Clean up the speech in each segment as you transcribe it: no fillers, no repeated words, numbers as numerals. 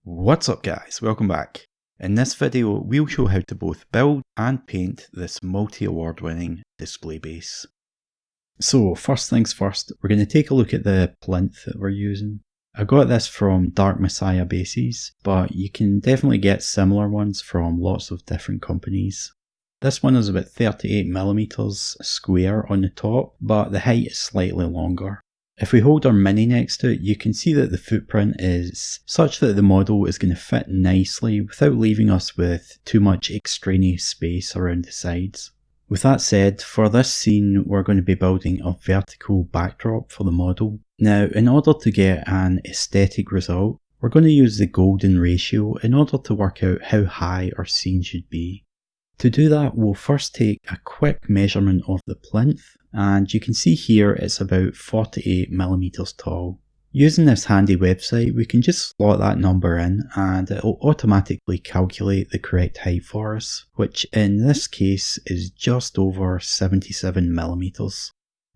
What's up guys, welcome back. In this video we'll show how to both build and paint this multi-award winning display base. So first things first, we're going to take a look at the plinth that we're using. I got this from Dark Messiah Bases, but you can definitely get similar ones from lots of different companies. This one is about 38mm square on the top, but the height is slightly longer. If we hold our mini next to it, you can see that the footprint is such that the model is going to fit nicely without leaving us with too much extraneous space around the sides. With that said, for this scene we're going to be building a vertical backdrop for the model. Now, in order to get an aesthetic result, we're going to use the golden ratio in order to work out how high our scene should be. To do that, we'll first take a quick measurement of the plinth, and you can see here it's about 48mm tall. Using this handy website, we can just slot that number in and it'll automatically calculate the correct height for us, which in this case is just over 77mm.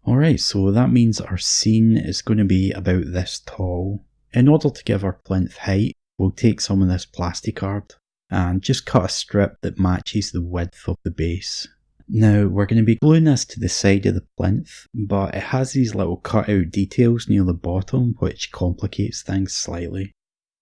Alright, so that means our scene is going to be about this tall. In order to give our plinth height, we'll take some of this plastic art and just cut a strip that matches the width of the base. Now we're going to be gluing this to the side of the plinth, but it has these little cutout details near the bottom which complicates things slightly.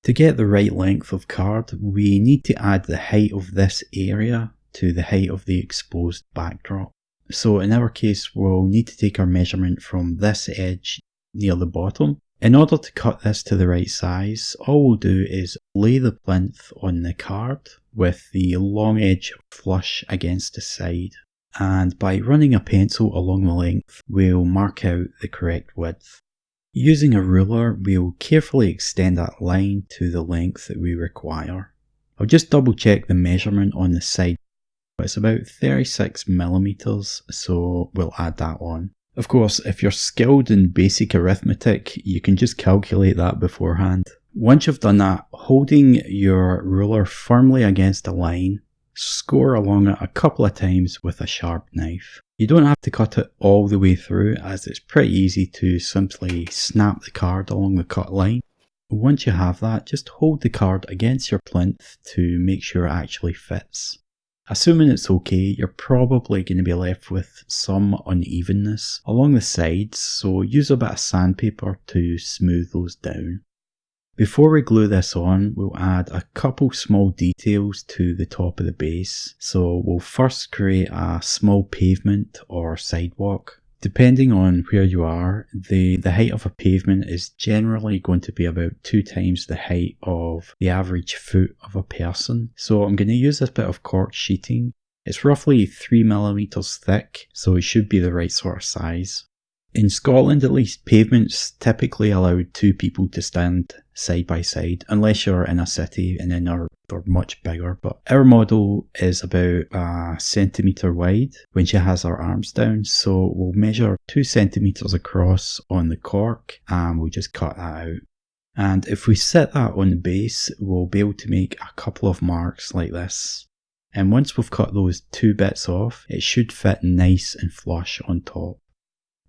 To get the right length of card, we need to add the height of this area to the height of the exposed backdrop. So in our case we'll need to take our measurement from this edge near the bottom. In order to cut this to the right size, all we'll do is lay the plinth on the card with the long edge flush against the side. And by running a pencil along the length, we'll mark out the correct width. Using a ruler, we'll carefully extend that line to the length that we require. I'll just double check the measurement on the side. It's about 36mm, so we'll add that on. Of course, if you're skilled in basic arithmetic, you can just calculate that beforehand. Once you've done that, holding your ruler firmly against a line, score along it a couple of times with a sharp knife. You don't have to cut it all the way through, as it's pretty easy to simply snap the card along the cut line. Once you have that, just hold the card against your plinth to make sure it actually fits. Assuming it's okay, you're probably going to be left with some unevenness along the sides, so use a bit of sandpaper to smooth those down. Before we glue this on, we'll add a couple small details to the top of the base. So we'll first create a small pavement or sidewalk. Depending on where you are, the height of a pavement is generally going to be about 2 times the height of the average foot of a person. So I'm going to use this bit of cork sheeting. It's roughly 3mm thick, so it should be the right sort of size. In Scotland at least, pavements typically allow 2 people to stand side by side, unless you're in a city and then they're much bigger. But our model is about a centimetre wide when she has her arms down, so we'll measure 2 centimetres across on the cork and we'll just cut that out. And if we set that on the base, we'll be able to make a couple of marks like this. And once we've cut those 2 bits off, it should fit nice and flush on top.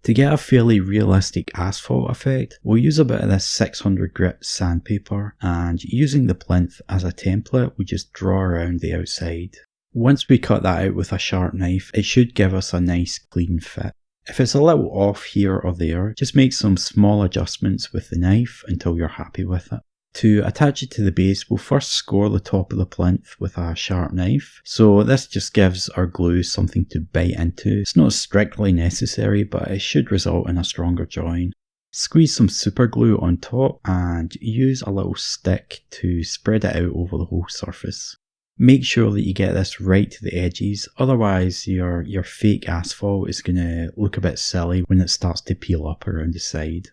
To get a fairly realistic asphalt effect, we'll use a bit of this 600 grit sandpaper, and using the plinth as a template, we just draw around the outside. Once we cut that out with a sharp knife, it should give us a nice clean fit. If it's a little off here or there, just make some small adjustments with the knife until you're happy with it. To attach it to the base, we'll first score the top of the plinth with a sharp knife. So this just gives our glue something to bite into. It's not strictly necessary, but it should result in a stronger join. Squeeze some super glue on top and use a little stick to spread it out over the whole surface. Make sure that you get this right to the edges, otherwise your fake asphalt is going to look a bit silly when it starts to peel up around the side.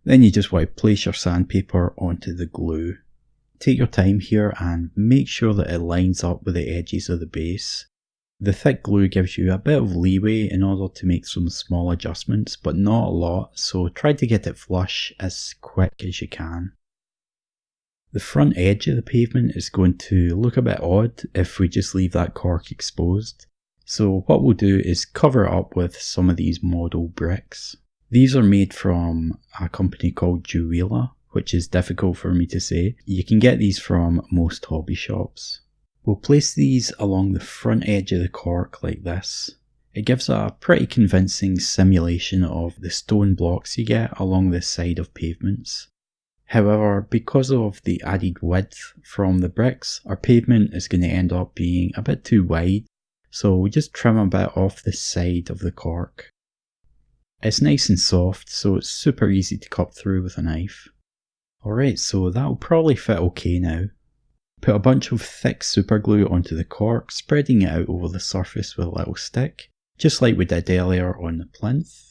Then you just want to place your sandpaper onto the glue. Take your time here and make sure that it lines up with the edges of the base. The thick glue gives you a bit of leeway in order to make some small adjustments, but not a lot, so try to get it flush as quick as you can. The front edge of the pavement is going to look a bit odd if we just leave that cork exposed. So what we'll do is cover it up with some of these model bricks. These are made from a company called Diorama, which is difficult for me to say. You can get these from most hobby shops. We'll place these along the front edge of the cork like this. It gives a pretty convincing simulation of the stone blocks you get along the side of pavements. However, because of the added width from the bricks, our pavement is going to end up being a bit too wide, so we just trim a bit off the side of the cork. It's nice and soft, so it's super easy to cut through with a knife. Alright, so that'll probably fit okay now. Put a bunch of thick super glue onto the cork, spreading it out over the surface with a little stick, just like we did earlier on the plinth.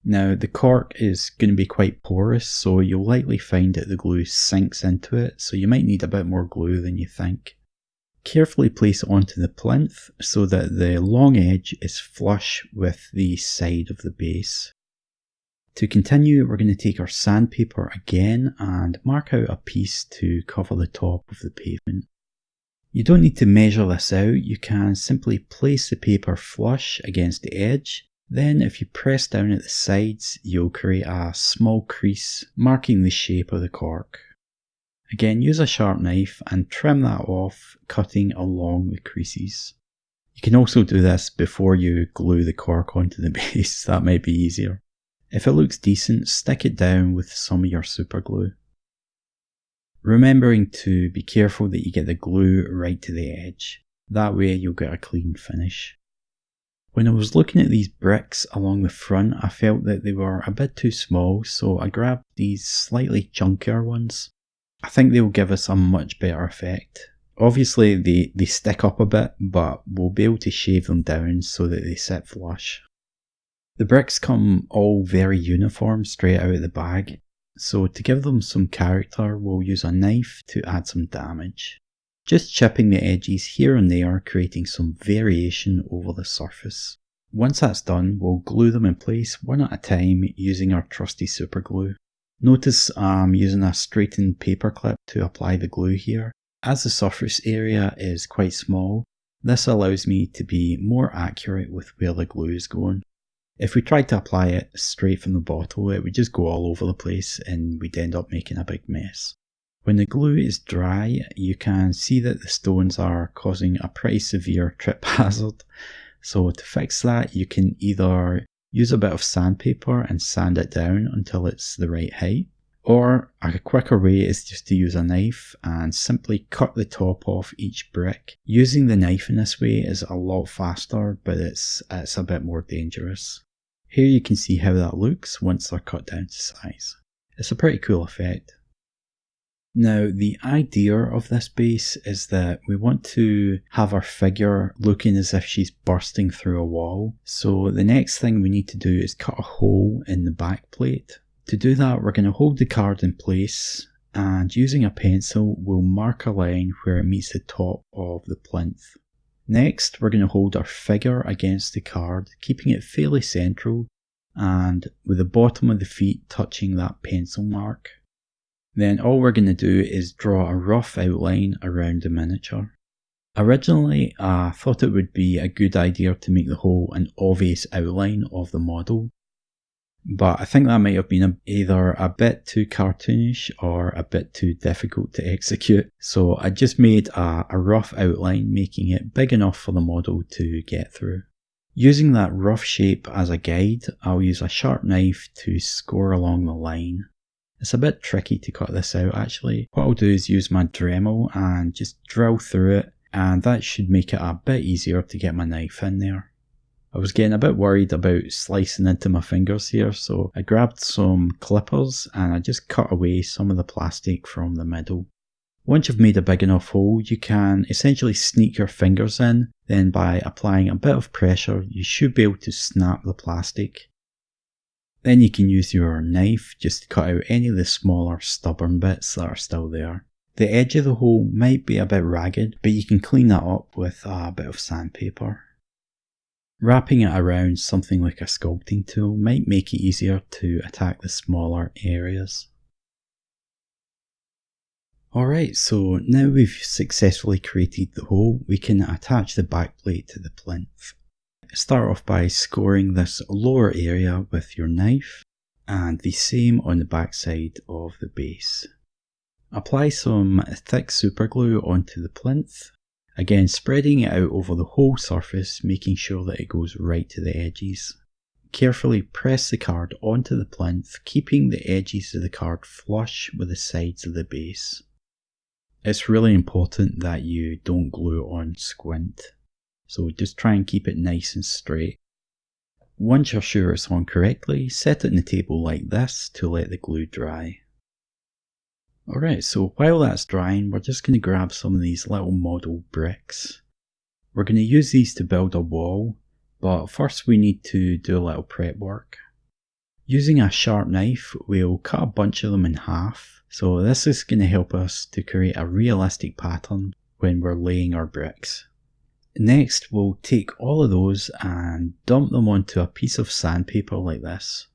Now the cork is going to be quite porous, so you'll likely find that the glue sinks into it, so you might need a bit more glue than you think. Carefully place it onto the plinth so that the long edge is flush with the side of the base. To continue, we're going to take our sandpaper again and mark out a piece to cover the top of the pavement. You don't need to measure this out, you can simply place the paper flush against the edge. Then if you press down at the sides, you'll create a small crease marking the shape of the cork. Again, use a sharp knife and trim that off, cutting along the creases. You can also do this before you glue the cork onto the base, that might be easier. If it looks decent, stick it down with some of your super glue. Remembering to be careful that you get the glue right to the edge, that way you'll get a clean finish. When I was looking at these bricks along the front, I felt that they were a bit too small, so I grabbed these slightly chunkier ones. I think they'll give us a much better effect. Obviously they stick up a bit, but we'll be able to shave them down so that they sit flush. The bricks come all very uniform straight out of the bag, so to give them some character we'll use a knife to add some damage. Just chipping the edges here and there, creating some variation over the surface. Once that's done, we'll glue them in place one at a time using our trusty super glue. Notice I'm using a straightened paper clip to apply the glue here. As the surface area is quite small, this allows me to be more accurate with where the glue is going. If we tried to apply it straight from the bottle, it would just go all over the place and we'd end up making a big mess. When the glue is dry, you can see that the stones are causing a pretty severe trip hazard. So to fix that, you can either use a bit of sandpaper and sand it down until it's the right height, or a quicker way is just to use a knife and simply cut the top off each brick. Using the knife in this way is a lot faster, but it's a bit more dangerous. Here you can see how that looks once they're cut down to size. It's a pretty cool effect. Now the idea of this base is that we want to have our figure looking as if she's bursting through a wall. So the next thing we need to do is cut a hole in the back plate. To do that, we're going to hold the card in place and using a pencil we'll mark a line where it meets the top of the plinth. Next, we're going to hold our figure against the card, keeping it fairly central and with the bottom of the feet touching that pencil mark. Then all we're going to do is draw a rough outline around the miniature. Originally, I thought it would be a good idea to make the whole an obvious outline of the model, but I think that might have been either a bit too cartoonish or a bit too difficult to execute. So I just made a rough outline, making it big enough for the model to get through. Using that rough shape as a guide, I'll use a sharp knife to score along the line. It's a bit tricky to cut this out actually. What I'll do is use my Dremel and just drill through it, and that should make it a bit easier to get my knife in there. I was getting a bit worried about slicing into my fingers here, so I grabbed some clippers and I just cut away some of the plastic from the middle. Once you've made a big enough hole, you can essentially sneak your fingers in, then by applying a bit of pressure you should be able to snap the plastic. Then you can use your knife just to cut out any of the smaller stubborn bits that are still there. The edge of the hole might be a bit ragged, but you can clean that up with a bit of sandpaper. Wrapping it around something like a sculpting tool might make it easier to attack the smaller areas. Alright, so now we've successfully created the hole, we can attach the backplate to the plinth. Start off by scoring this lower area with your knife, and the same on the back side of the base. Apply some thick superglue onto the plinth, again spreading it out over the whole surface, making sure that it goes right to the edges. Carefully press the card onto the plinth, keeping the edges of the card flush with the sides of the base. It's really important that you don't glue on squint, so just try and keep it nice and straight. Once you're sure it's on correctly, set it on the table like this to let the glue dry. Alright, so while that's drying, we're just going to grab some of these little model bricks. We're going to use these to build a wall, but first we need to do a little prep work. Using a sharp knife, we'll cut a bunch of them in half, so this is going to help us to create a realistic pattern when we're laying our bricks. Next, we'll take all of those and dump them onto a piece of sandpaper like this.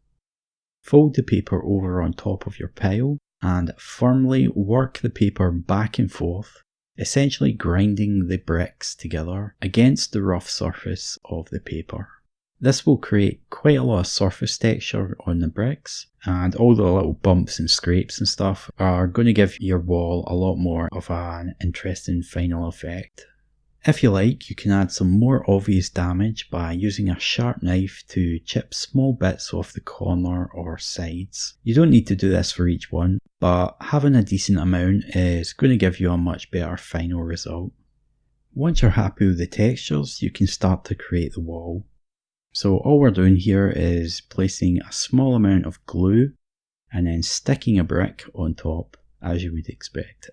Fold the paper over on top of your pile and firmly work the paper back and forth, essentially grinding the bricks together against the rough surface of the paper. This will create quite a lot of surface texture on the bricks, and all the little bumps and scrapes and stuff are going to give your wall a lot more of an interesting final effect. If you like, you can add some more obvious damage by using a sharp knife to chip small bits off the corner or sides. You don't need to do this for each one, but having a decent amount is going to give you a much better final result. Once you're happy with the textures, you can start to create the wall. So all we're doing here is placing a small amount of glue and then sticking a brick on top, as you would expect.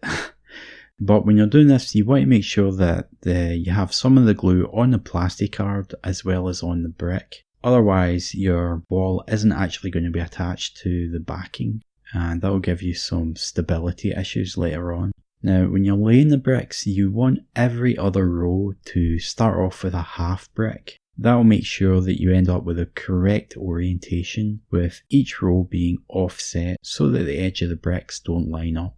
But when you're doing this, you want to make sure that you have some of the glue on the plastic card as well as on the brick. Otherwise, your wall isn't actually going to be attached to the backing, and that will give you some stability issues later on. Now, when you're laying the bricks, you want every other row to start off with a half brick. That will make sure that you end up with a correct orientation, with each row being offset so that the edge of the bricks don't line up.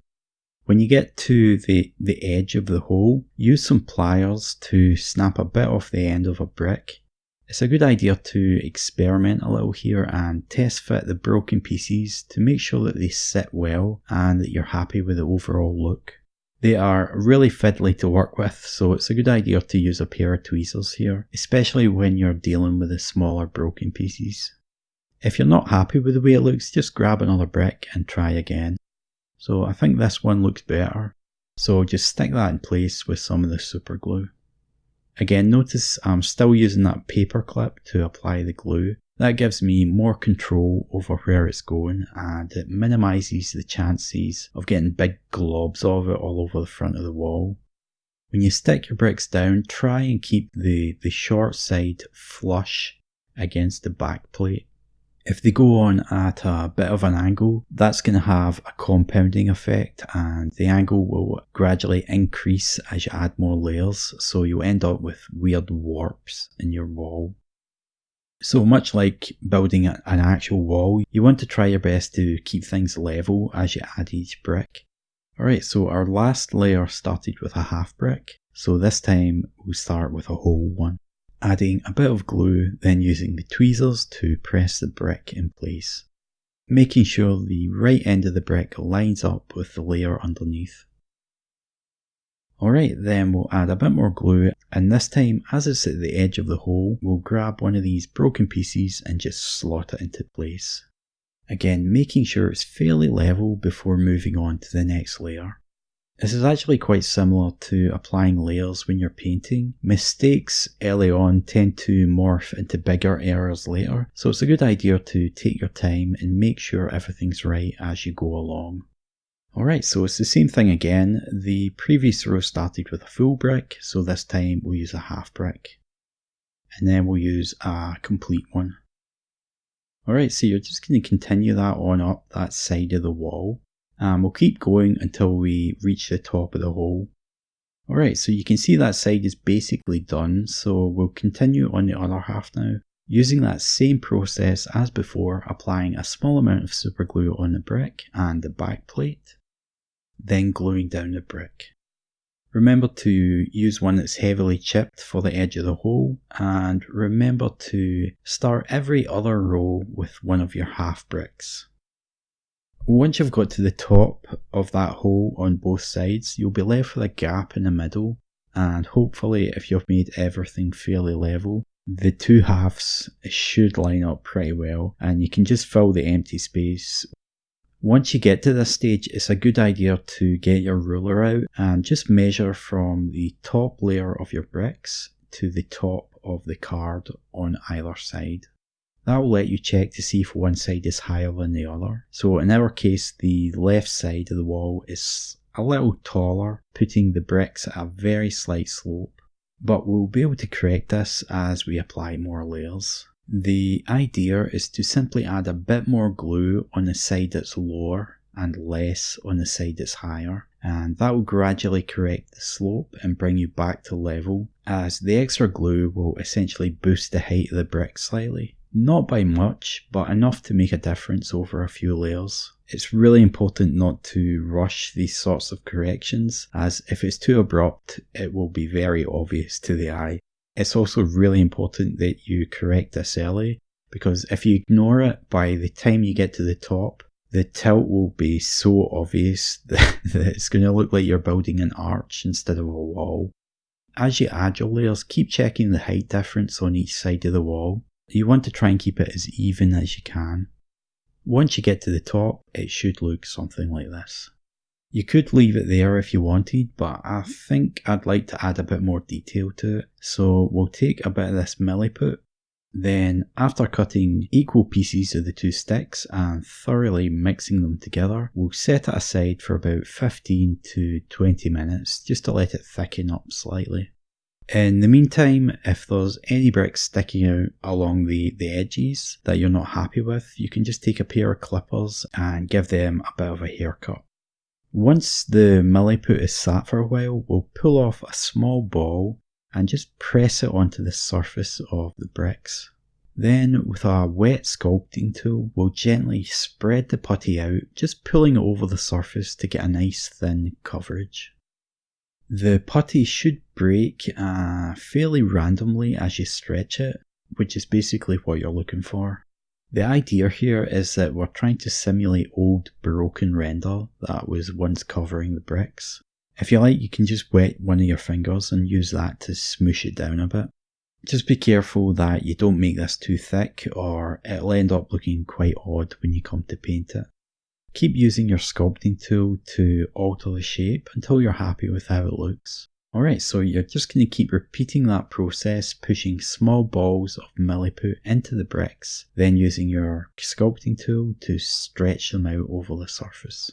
When you get to the edge of the hole, use some pliers to snap a bit off the end of a brick. It's a good idea to experiment a little here and test fit the broken pieces to make sure that they sit well and that you're happy with the overall look. They are really fiddly to work with, so it's a good idea to use a pair of tweezers here, especially when you're dealing with the smaller broken pieces. If you're not happy with the way it looks, just grab another brick and try again. So I think this one looks better, so just stick that in place with some of the super glue. Again, notice I'm still using that paper clip to apply the glue. That gives me more control over where it's going, and it minimises the chances of getting big globs of it all over the front of the wall. When you stick your bricks down, try and keep the short side flush against the back plate. If they go on at a bit of an angle, that's going to have a compounding effect, and the angle will gradually increase as you add more layers, so you'll end up with weird warps in your wall. So much like building an actual wall, you want to try your best to keep things level as you add each brick. Alright, so our last layer started with a half brick, so this time we'll start with a whole one. Adding a bit of glue, then using the tweezers to press the brick in place, making sure the right end of the brick lines up with the layer underneath. Alright, then we'll add a bit more glue, and this time, as it's at the edge of the hole, we'll grab one of these broken pieces and just slot it into place. Again, making sure it's fairly level before moving on to the next layer. This is actually quite similar to applying layers when you're painting. Mistakes early on tend to morph into bigger errors later, so it's a good idea to take your time and make sure everything's right as you go along. Alright, so it's the same thing again. The previous row started with a full brick, so this time we'll use a half brick. And then we'll use a complete one. Alright, so you're just going to continue that on up that side of the wall. And we'll keep going until we reach the top of the hole. Alright, so you can see that side is basically done, so we'll continue on the other half now. Using that same process as before, applying a small amount of super glue on the brick and the back plate, then gluing down the brick. Remember to use one that's heavily chipped for the edge of the hole, and remember to start every other row with one of your half bricks. Once you've got to the top of that hole on both sides, you'll be left with a gap in the middle, and hopefully if you've made everything fairly level, the two halves should line up pretty well and you can just fill the empty space. Once you get to this stage, it's a good idea to get your ruler out and just measure from the top layer of your bricks to the top of the card on either side. That will let you check to see if one side is higher than the other. So in our case, the left side of the wall is a little taller, putting the bricks at a very slight slope. But we'll be able to correct this as we apply more layers. The idea is to simply add a bit more glue on the side that's lower and less on the side that's higher, and that will gradually correct the slope and bring you back to level, as the extra glue will essentially boost the height of the brick slightly. Not by much, but enough to make a difference over a few layers. It's really important not to rush these sorts of corrections, as if it's too abrupt, it will be very obvious to the eye. It's also really important that you correct this early, because if you ignore it, by the time you get to the top, the tilt will be so obvious that it's going to look like you're building an arch instead of a wall. As you add your layers, keep checking the height difference on each side of the wall. You want to try and keep it as even as you can. Once you get to the top, it should look something like this. You could leave it there if you wanted, but I think I'd like to add a bit more detail to it. So we'll take a bit of this milliput. Then after cutting equal pieces of the two sticks and thoroughly mixing them together, we'll set it aside for about 15 to 20 minutes just to let it thicken up slightly. In the meantime, if there's any bricks sticking out along the edges that you're not happy with, you can just take a pair of clippers and give them a bit of a haircut. Once the milliput is sat for a while, we'll pull off a small ball and just press it onto the surface of the bricks. Then with a wet sculpting tool, we'll gently spread the putty out, just pulling it over the surface to get a nice thin coverage. The putty should break fairly randomly as you stretch it, which is basically what you're looking for. The idea here is that we're trying to simulate old broken render that was once covering the bricks. If you like, you can just wet one of your fingers and use that to smoosh it down a bit. Just be careful that you don't make this too thick or it'll end up looking quite odd when you come to paint it. Keep using your sculpting tool to alter the shape until you're happy with how it looks. Alright, so you're just going to keep repeating that process, pushing small balls of milliput into the bricks, then using your sculpting tool to stretch them out over the surface.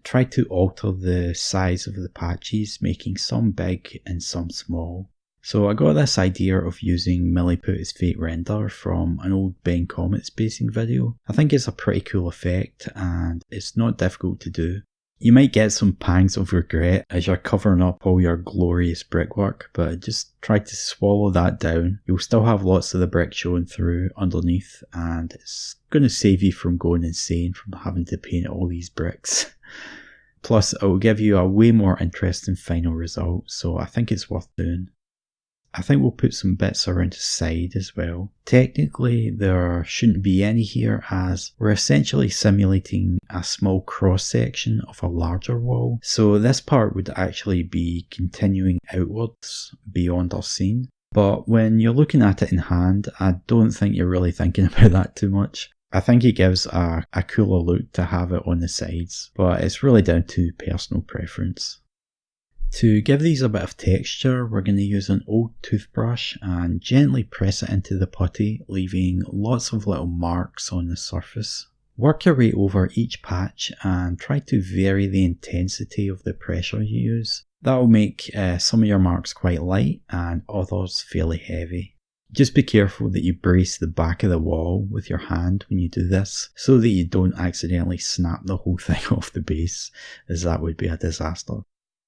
Try to alter the size of the patches, making some big and some small. So I got this idea of using milliput as fake render from an old Ben Comet spacing video. I think it's a pretty cool effect and it's not difficult to do. You might get some pangs of regret as you're covering up all your glorious brickwork, but just try to swallow that down. You'll still have lots of the brick showing through underneath and it's going to save you from going insane from having to paint all these bricks. Plus it will give you a way more interesting final result, so I think it's worth doing. I think we'll put some bits around the side as well. Technically there shouldn't be any here as we're essentially simulating a small cross section of a larger wall. So this part would actually be continuing outwards beyond our scene. But when you're looking at it in hand, I don't think you're really thinking about that too much. I think it gives a cooler look to have it on the sides, but it's really down to personal preference. To give these a bit of texture, we're going to use an old toothbrush and gently press it into the putty, leaving lots of little marks on the surface. Work your way over each patch and try to vary the intensity of the pressure you use. That will make some of your marks quite light and others fairly heavy. Just be careful that you brace the back of the wall with your hand when you do this, so that you don't accidentally snap the whole thing off the base, as that would be a disaster.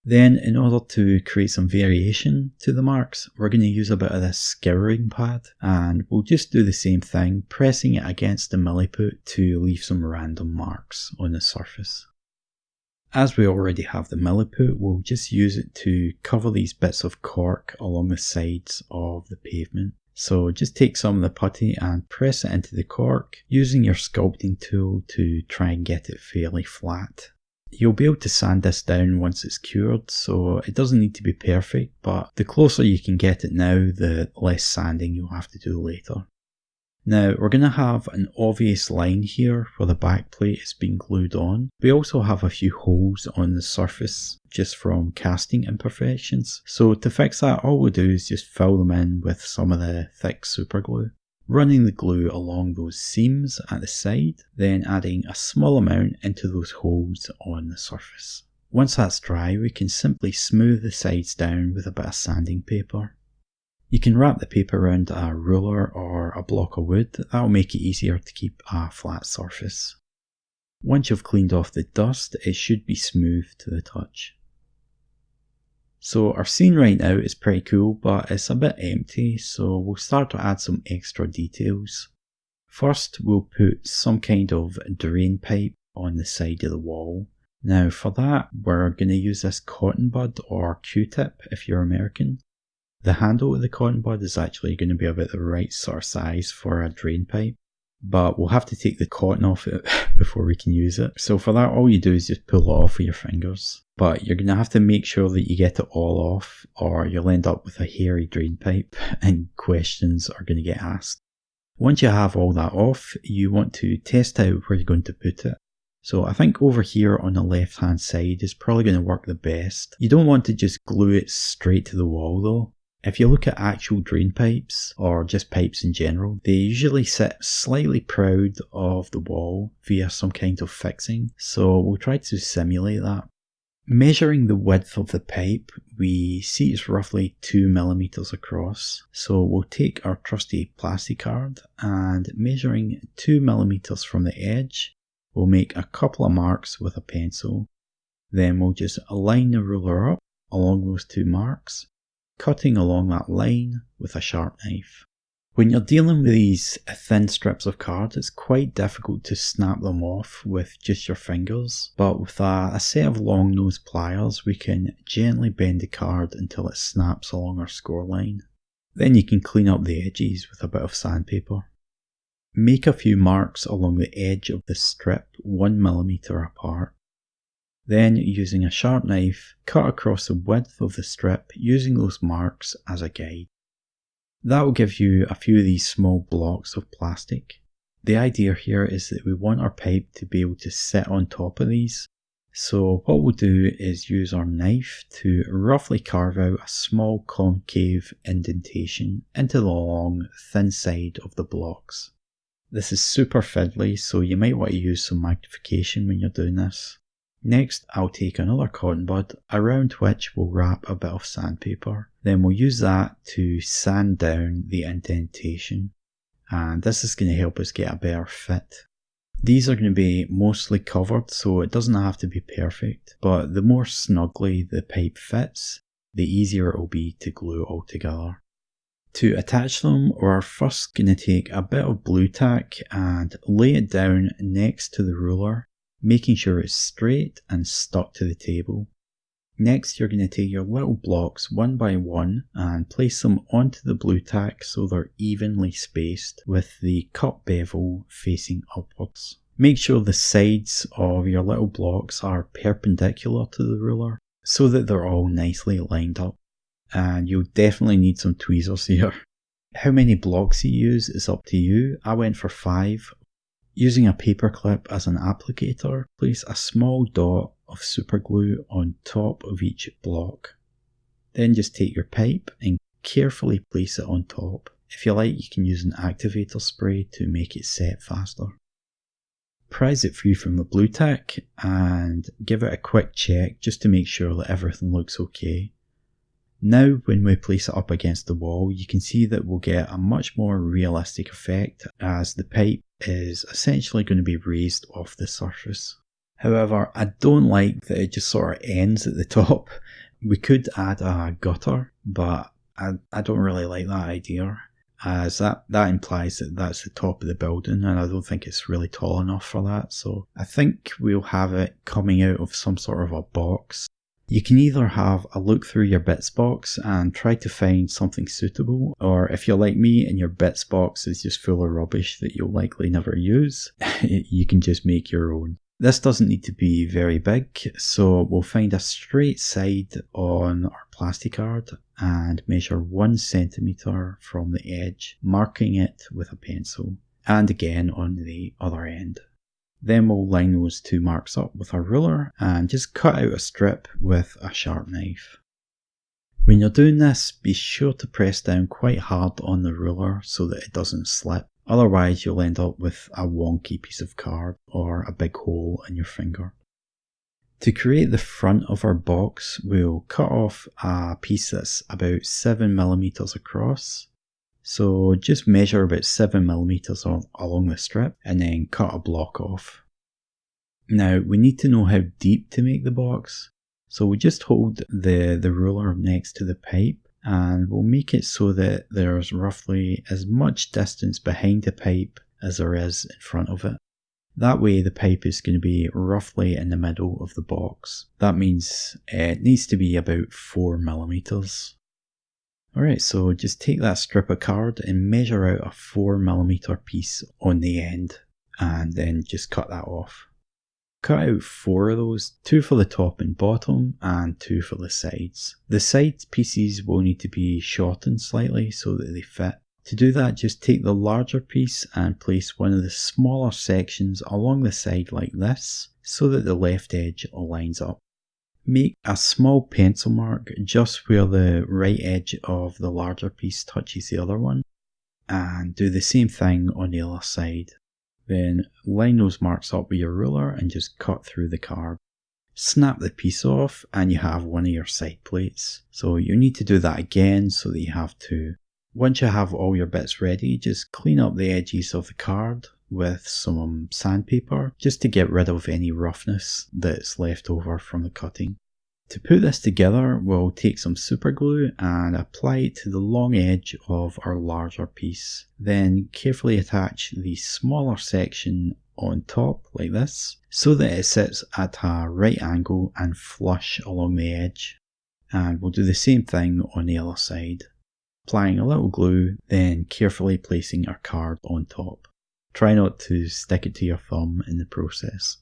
Then, in order to create some variation to the marks, we're going to use a bit of this scouring pad, and we'll just do the same thing, pressing it against the milliput to leave some random marks on the surface. As we already have the milliput, we'll just use it to cover these bits of cork along the sides of the pavement. So just take some of the putty and press it into the cork using your sculpting tool to try and get it fairly flat. You'll be able to sand this down once it's cured, so it doesn't need to be perfect, but the closer you can get it now, the less sanding you'll have to do later. Now we're going to have an obvious line here where the back plate is being glued on. We also have a few holes on the surface just from casting imperfections. So to fix that, all we'll do is just fill them in with some of the thick super glue. Running the glue along those seams at the side, then adding a small amount into those holes on the surface. Once that's dry, we can simply smooth the sides down with a bit of sanding paper. You can wrap the paper around a ruler or a block of wood. That'll make it easier to keep a flat surface. Once you've cleaned off the dust, it should be smooth to the touch. So our scene right now is pretty cool, but it's a bit empty, so we'll start to add some extra details. First, we'll put some kind of drain pipe on the side of the wall. Now for that, we're going to use this cotton bud or Q-tip if you're American. The handle of the cotton bud is actually going to be about the right sort of size for a drain pipe, but we'll have to take the cotton off it before we can use it. So for that, all you do is just pull it off with your fingers. But you're going to have to make sure that you get it all off, or you'll end up with a hairy drain pipe and questions are going to get asked. Once you have all that off, you want to test out where you're going to put it. So I think over here on the left hand side is probably going to work the best. You don't want to just glue it straight to the wall though. If you look at actual drain pipes, or just pipes in general, they usually sit slightly proud of the wall via some kind of fixing, so we'll try to simulate that. Measuring the width of the pipe, we see it's roughly 2mm across, so we'll take our trusty plastic card and measuring 2mm from the edge, we'll make a couple of marks with a pencil. Then we'll just align the ruler up along those 2 marks, cutting along that line with a sharp knife. When you're dealing with these thin strips of card, it's quite difficult to snap them off with just your fingers, but with a set of long nose pliers we can gently bend the card until it snaps along our score line. Then you can clean up the edges with a bit of sandpaper. Make a few marks along the edge of the strip 1mm apart. Then, using a sharp knife, cut across the width of the strip using those marks as a guide. That will give you a few of these small blocks of plastic. The idea here is that we want our pipe to be able to sit on top of these. So what we'll do is use our knife to roughly carve out a small concave indentation into the long, thin side of the blocks. This is super fiddly, so you might want to use some magnification when you're doing this. Next, I'll take another cotton bud, around which we'll wrap a bit of sandpaper. Then we'll use that to sand down the indentation, and this is going to help us get a better fit. These are going to be mostly covered, so it doesn't have to be perfect, but the more snugly the pipe fits, the easier it will be to glue all together. To attach them, we're first going to take a bit of blue tack and lay it down next to the ruler, making sure it's straight and stuck to the table. Next, you're going to take your little blocks one by one and place them onto the blue tack so they're evenly spaced with the cup bevel facing upwards. Make sure the sides of your little blocks are perpendicular to the ruler so that they're all nicely lined up. And you'll definitely need some tweezers here. How many blocks you use is up to you. I went for 5. Using a paper clip as an applicator, place a small dot of super glue on top of each block. Then just take your pipe and carefully place it on top. If you like, you can use an activator spray to make it set faster. Prise it free from the blue tack and give it a quick check just to make sure that everything looks okay. Now when we place it up against the wall, you can see that we'll get a much more realistic effect as the pipe is essentially going to be raised off the surface. However, I don't like that it just sort of ends at the top. We could add a gutter, but I don't really like that idea. as that implies that that's the top of the building, and I don't think it's really tall enough for that. So I think we'll have it coming out of some sort of a box. You can either have a look through your bits box and try to find something suitable, or if you're like me and your bits box is just full of rubbish that you'll likely never use, you can just make your own. This doesn't need to be very big, so we'll find a straight side on our plastic card and measure 1 centimetre from the edge, marking it with a pencil, and again on the other end. Then we'll line those 2 marks up with our ruler and just cut out a strip with a sharp knife. When you're doing this, be sure to press down quite hard on the ruler so that it doesn't slip. Otherwise you'll end up with a wonky piece of card or a big hole in your finger. To create the front of our box, we'll cut off a piece that's about 7mm across. So just measure about 7mm along the strip and then cut a block off. Now we need to know how deep to make the box, so we just hold the ruler next to the pipe and we'll make it so that there's roughly as much distance behind the pipe as there is in front of it. That way the pipe is going to be roughly in the middle of the box. That means it needs to be about 4mm. Alright, so just take that strip of card and measure out a 4mm piece on the end and then just cut that off. Cut out 4 of those, 2 for the top and bottom and 2 for the sides. The side pieces will need to be shortened slightly so that they fit. To do that, just take the larger piece and place one of the smaller sections along the side like this so that the left edge lines up. Make a small pencil mark just where the right edge of the larger piece touches the other one, and do the same thing on the other side. Then line those marks up with your ruler and just cut through the card. Snap the piece off and you have one of your side plates. So you need to do that again so that you have 2. Once you have all your bits ready, just clean up the edges of the card with some sandpaper just to get rid of any roughness that's left over from the cutting. To put this together, we'll take some super glue and apply it to the long edge of our larger piece. Then carefully attach the smaller section on top like this so that it sits at a right angle and flush along the edge. And we'll do the same thing on the other side. Applying a little glue, then carefully placing our card on top. Try not to stick it to your thumb in the process.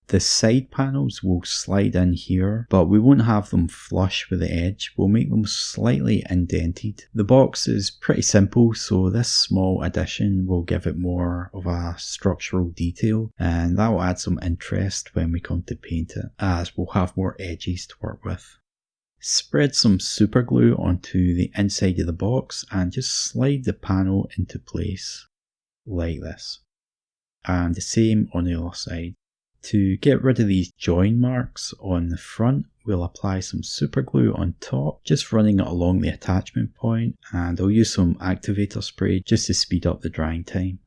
The side panels will slide in here, but we won't have them flush with the edge, we'll make them slightly indented. The box is pretty simple, so this small addition will give it more of a structural detail, and that will add some interest when we come to paint it, as we'll have more edges to work with. Spread some super glue onto the inside of the box and just slide the panel into place, like this. And the same on the other side. To get rid of these join marks on the front, we'll apply some super glue on top, just running it along the attachment point, and I'll use some activator spray just to speed up the drying time.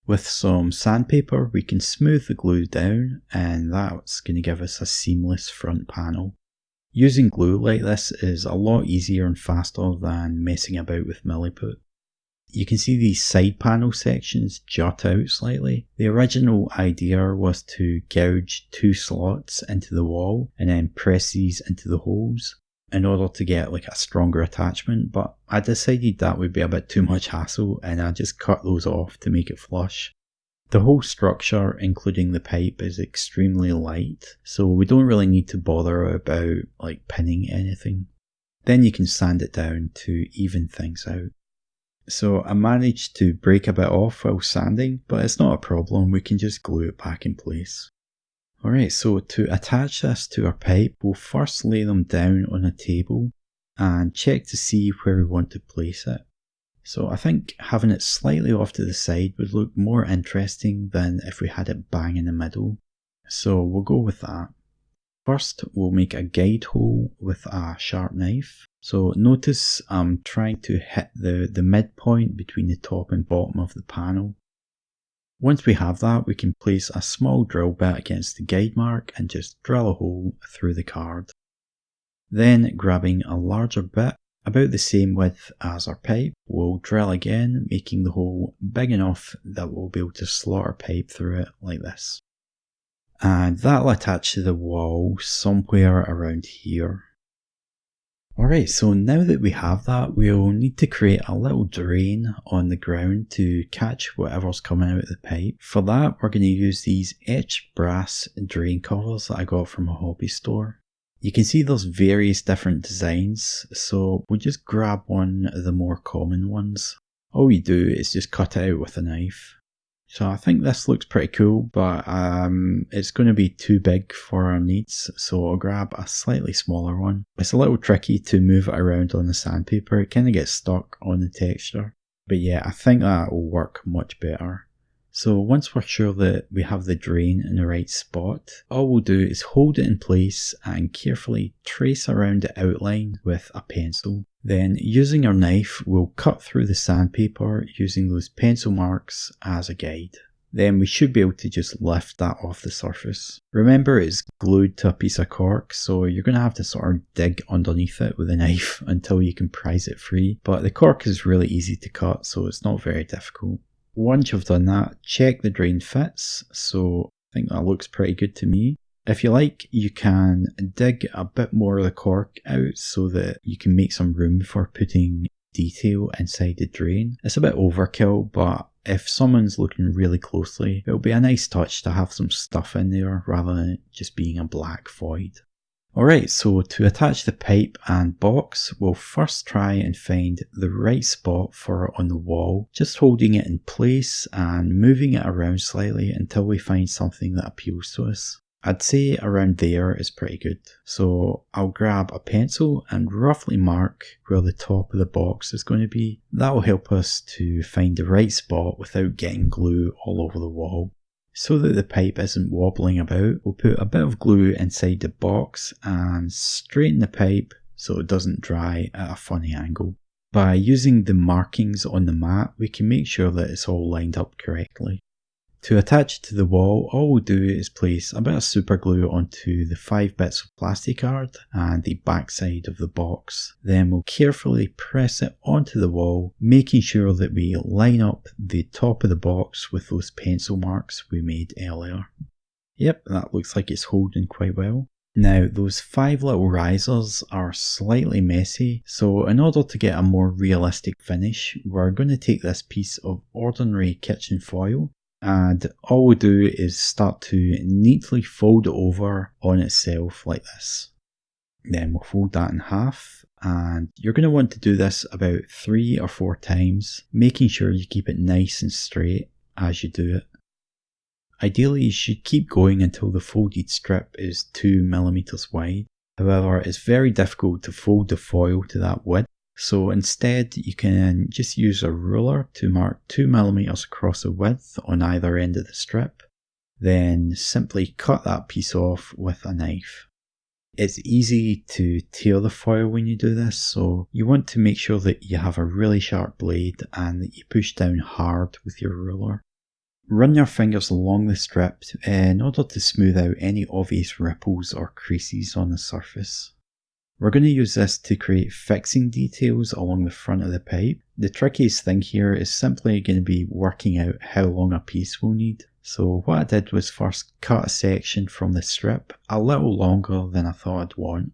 With some sandpaper we can smooth the glue down, and that's going to give us a seamless front panel. Using glue like this is a lot easier and faster than messing about with milliput. You can see these side panel sections jut out slightly. The original idea was to gouge 2 slots into the wall and then press these into the holes in order to get like a stronger attachment, but I decided that would be a bit too much hassle and I just cut those off to make it flush. The whole structure, including the pipe, is extremely light, so we don't really need to bother about like pinning anything. Then you can sand it down to even things out. So I managed to break a bit off while sanding, but it's not a problem, we can just glue it back in place. Alright, so to attach this to our pipe, we'll first lay them down on a table and check to see where we want to place it. So I think having it slightly off to the side would look more interesting than if we had it bang in the middle. So we'll go with that. First, we'll make a guide hole with a sharp knife. So notice I'm trying to hit the midpoint between the top and bottom of the panel. Once we have that, we can place a small drill bit against the guide mark and just drill a hole through the card. Then, grabbing a larger bit, about the same width as our pipe. We'll drill again, making the hole big enough that we'll be able to slot our pipe through it like this. And that'll attach to the wall somewhere around here. Alright, so now that we have that, we'll need to create a little drain on the ground to catch whatever's coming out of the pipe. For that, we're going to use these etched brass drain covers that I got from a hobby store. You can see there's various different designs, so we'll just grab one of the more common ones. All we do is just cut it out with a knife. So I think this looks pretty cool, but it's going to be too big for our needs, so I'll grab a slightly smaller one. It's a little tricky to move it around on the sandpaper, it kind of gets stuck on the texture. But yeah, I think that will work much better. So once we're sure that we have the drain in the right spot, all we'll do is hold it in place and carefully trace around the outline with a pencil. Then using our knife, we'll cut through the sandpaper using those pencil marks as a guide. Then we should be able to just lift that off the surface. Remember, it's glued to a piece of cork, so you're going to have to sort of dig underneath it with a knife until you can prise it free. But the cork is really easy to cut, so it's not very difficult. Once you've done that, check the drain fits, so I think that looks pretty good to me. If you like, you can dig a bit more of the cork out so that you can make some room for putting detail inside the drain. It's a bit overkill, but if someone's looking really closely, it'll be a nice touch to have some stuff in there rather than just being a black void. Alright, so to attach the pipe and box, we'll first try and find the right spot for it on the wall, just holding it in place and moving it around slightly until we find something that appeals to us. I'd say around there is pretty good. So I'll grab a pencil and roughly mark where the top of the box is going to be. That will help us to find the right spot without getting glue all over the wall. So that the pipe isn't wobbling about, we'll put a bit of glue inside the box and straighten the pipe so it doesn't dry at a funny angle. By using the markings on the mat, we can make sure that it's all lined up correctly. To attach it to the wall, all we'll do is place a bit of super glue onto the 5 bits of plastic card and the back side of the box. Then we'll carefully press it onto the wall, making sure that we line up the top of the box with those pencil marks we made earlier. Yep, that looks like it's holding quite well. Now, those 5 little risers are slightly messy, so in order to get a more realistic finish, we're going to take this piece of ordinary kitchen foil, and all we do is start to neatly fold it over on itself like this. Then we'll fold that in half, and you're going to want to do this about 3 or 4 times, making sure you keep it nice and straight as you do it. Ideally, you should keep going until the folded strip is 2mm wide. However, it's very difficult to fold the foil to that width, so instead you can just use a ruler to mark 2mm across the width on either end of the strip, then simply cut that piece off with a knife. It's easy to tear the foil when you do this, so you want to make sure that you have a really sharp blade and that you push down hard with your ruler. Run your fingers along the strip in order to smooth out any obvious ripples or creases on the surface. We're going to use this to create fixing details along the front of the pipe. The trickiest thing here is simply going to be working out how long a piece we'll need. So what I did was first cut a section from the strip a little longer than I thought I'd want.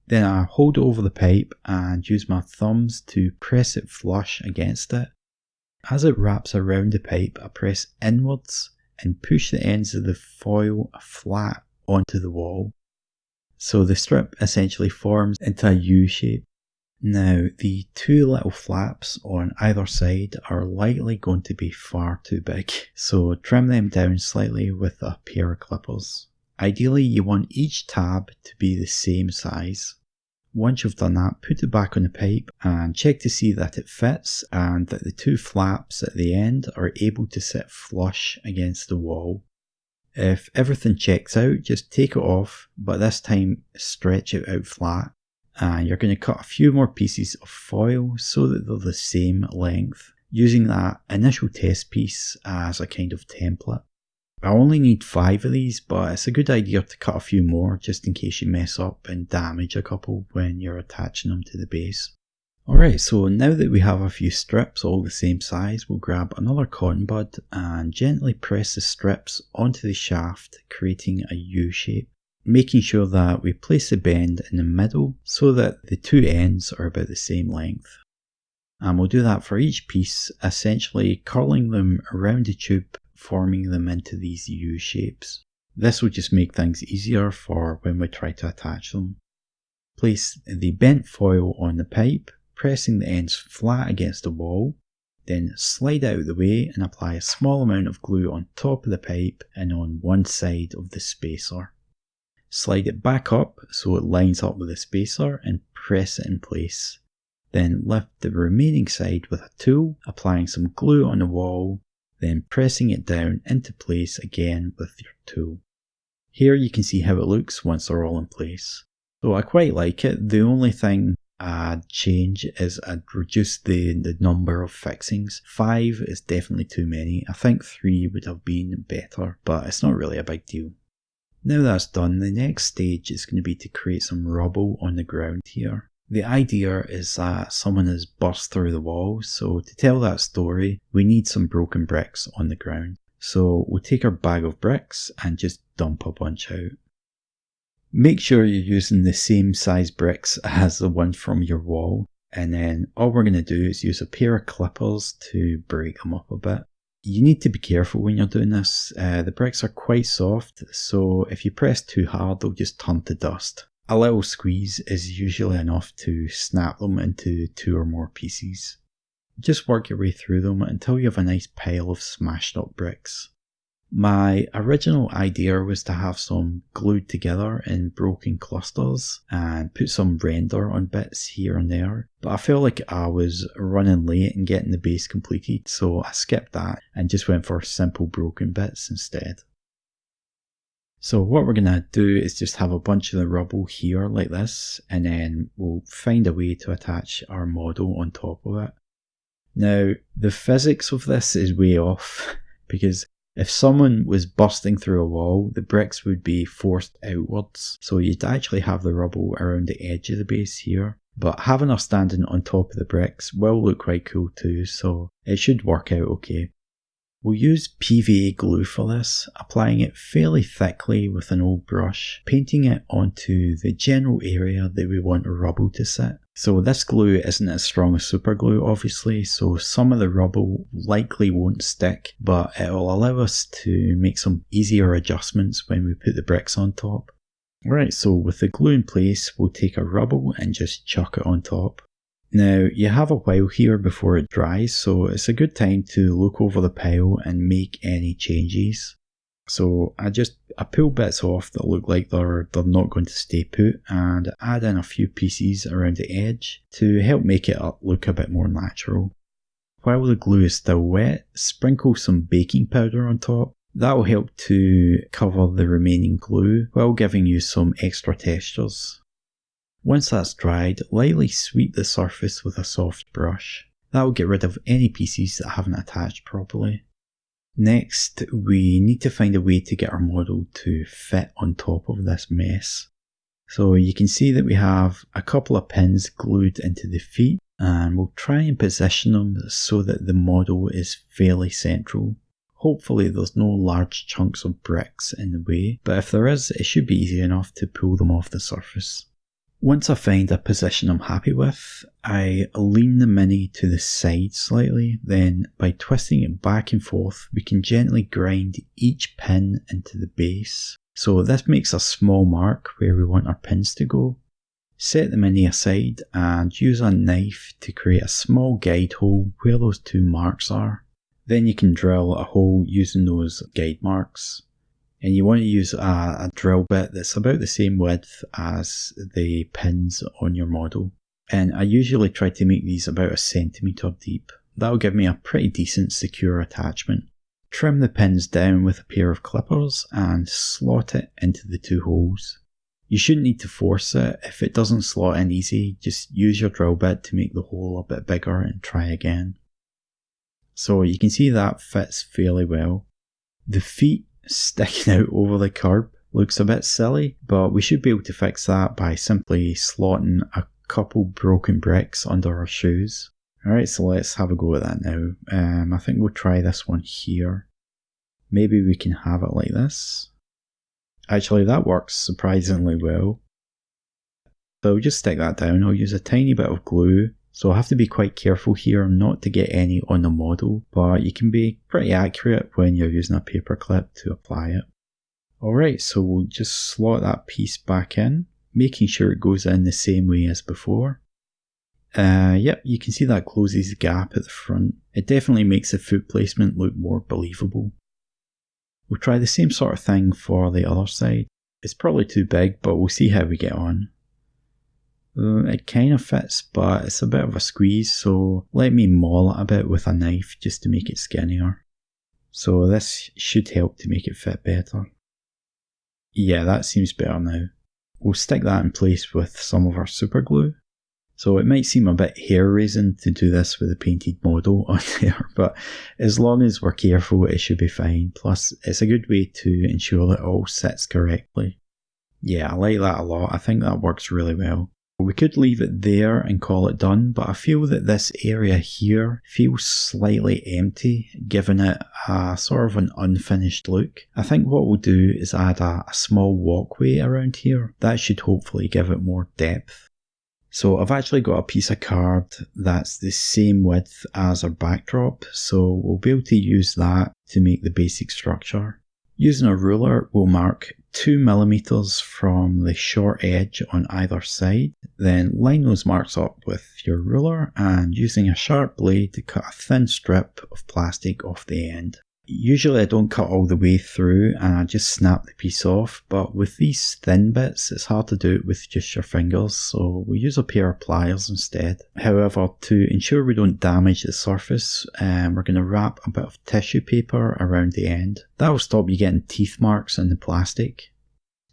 Then I hold it over the pipe and use my thumbs to press it flush against it. As it wraps around the pipe, I press inwards and push the ends of the foil flat onto the wall. So the strip essentially forms into a U shape. Now, the 2 little flaps on either side are likely going to be far too big, so trim them down slightly with a pair of clippers. Ideally, you want each tab to be the same size. Once you've done that, put it back on the pipe and check to see that it fits and that the 2 flaps at the end are able to sit flush against the wall. If everything checks out, just take it off, but this time stretch it out flat, and you're going to cut a few more pieces of foil so that they're the same length, using that initial test piece as a kind of template. I only need 5 of these, but it's a good idea to cut a few more just in case you mess up and damage a couple when you're attaching them to the base. Alright, so now that we have a few strips all the same size, we'll grab another cotton bud and gently press the strips onto the shaft, creating a U shape, making sure that we place the bend in the middle so that the two ends are about the same length. And we'll do that for each piece, essentially curling them around the tube, forming them into these U shapes. This will just make things easier for when we try to attach them. Place the bent foil on the pipe, pressing the ends flat against the wall, then slide it out of the way and apply a small amount of glue on top of the pipe and on one side of the spacer. Slide it back up so it lines up with the spacer and press it in place. Then lift the remaining side with a tool, applying some glue on the wall, then pressing it down into place again with your tool. Here you can see how it looks once they're all in place. So I quite like it. The only thing I'd change is I'd reduce the number of fixings. 5 is definitely too many. I think 3 would have been better, but it's not really a big deal. Now that's done, the next stage is going to be to create some rubble on the ground here. The idea is that someone has burst through the wall, so to tell that story, we need some broken bricks on the ground. So we'll take our bag of bricks and just dump a bunch out. Make sure you're using the same size bricks as the one from your wall, and then all we're going to do is use a pair of clippers to break them up a bit. You need to be careful when you're doing this. The bricks are quite soft, so if you press too hard they'll just turn to dust. A little squeeze is usually enough to snap them into 2 or more pieces. Just work your way through them until you have a nice pile of smashed up bricks. My original idea was to have some glued together in broken clusters and put some render on bits here and there, but I felt like I was running late and getting the base completed, so I skipped that and just went for simple broken bits instead. So what we're going to do is just have a bunch of the rubble here like this, and then we'll find a way to attach our model on top of it. Now, the physics of this is way off, because if someone was bursting through a wall, the bricks would be forced outwards, so you'd actually have the rubble around the edge of the base here. But having us standing on top of the bricks will look quite cool too, so it should work out okay. We'll use PVA glue for this, applying it fairly thickly with an old brush, painting it onto the general area that we want the rubble to sit. So this glue isn't as strong as super glue obviously, so some of the rubble likely won't stick, but it'll allow us to make some easier adjustments when we put the bricks on top. Right, so with the glue in place, we'll take our rubble and just chuck it on top. Now, you have a while here before it dries, so it's a good time to look over the pile and make any changes. So I pull bits off that look like they're not going to stay put, and add in a few pieces around the edge to help make it look a bit more natural. While the glue is still wet, sprinkle some baking powder on top. That will help to cover the remaining glue while giving you some extra textures. Once that's dried, lightly sweep the surface with a soft brush. That will get rid of any pieces that haven't attached properly. Next, we need to find a way to get our model to fit on top of this mess. So you can see that we have a couple of pins glued into the feet, and we'll try and position them so that the model is fairly central. Hopefully there's no large chunks of bricks in the way, but if there is, it should be easy enough to pull them off the surface. Once I find a position I'm happy with, I lean the mini to the side slightly, then by twisting it back and forth we can gently grind each pin into the base. So this makes a small mark where we want our pins to go. Set the mini aside and use a knife to create a small guide hole where those two marks are. Then you can drill a hole using those guide marks. And you want to use a drill bit that's about the same width as the pins on your model. And I usually try to make these about 1 centimetre deep. That'll give me a pretty decent secure attachment. Trim the pins down with a pair of clippers and slot it into the 2 holes. You shouldn't need to force it. If it doesn't slot in easy, just use your drill bit to make the hole a bit bigger and try again. So you can see that fits fairly well. The feet sticking out over the curb looks a bit silly, but we should be able to fix that by simply slotting a couple broken bricks under our shoes. Alright, so let's have a go at that now. I think we'll try this one here. Maybe we can have it like this. Actually, that works surprisingly well. So I'll just stick that down. I'll use a tiny bit of glue. So I have to be quite careful here not to get any on the model, but you can be pretty accurate when you're using a paper clip to apply it. Alright, so we'll just slot that piece back in, making sure it goes in the same way as before. Yep, you can see that closes the gap at the front. It definitely makes the foot placement look more believable. We'll try the same sort of thing for the other side. It's probably too big, but we'll see how we get on. It kind of fits, but it's a bit of a squeeze, so let me maul it a bit with a knife just to make it skinnier. So this should help to make it fit better. Yeah, that seems better now. We'll stick that in place with some of our super glue. So it might seem a bit hair-raising to do this with a painted model on there, but as long as we're careful it should be fine. Plus it's a good way to ensure that it all sits correctly. Yeah, I like that a lot. I think that works really well. We could leave it there and call it done, but I feel that this area here feels slightly empty, giving it a sort of an unfinished look. I think what we'll do is add a small walkway around here. That should hopefully give it more depth. So I've actually got a piece of card that's the same width as our backdrop, so we'll be able to use that to make the basic structure. Using a ruler, we'll mark 2mm from the short edge on either side, then line those marks up with your ruler and using a sharp blade to cut a thin strip of plastic off the end. Usually I don't cut all the way through and I just snap the piece off, but with these thin bits it's hard to do it with just your fingers, so we use a pair of pliers instead. However, to ensure we don't damage the surface, we're going to wrap a bit of tissue paper around the end. That will stop you getting teeth marks in the plastic.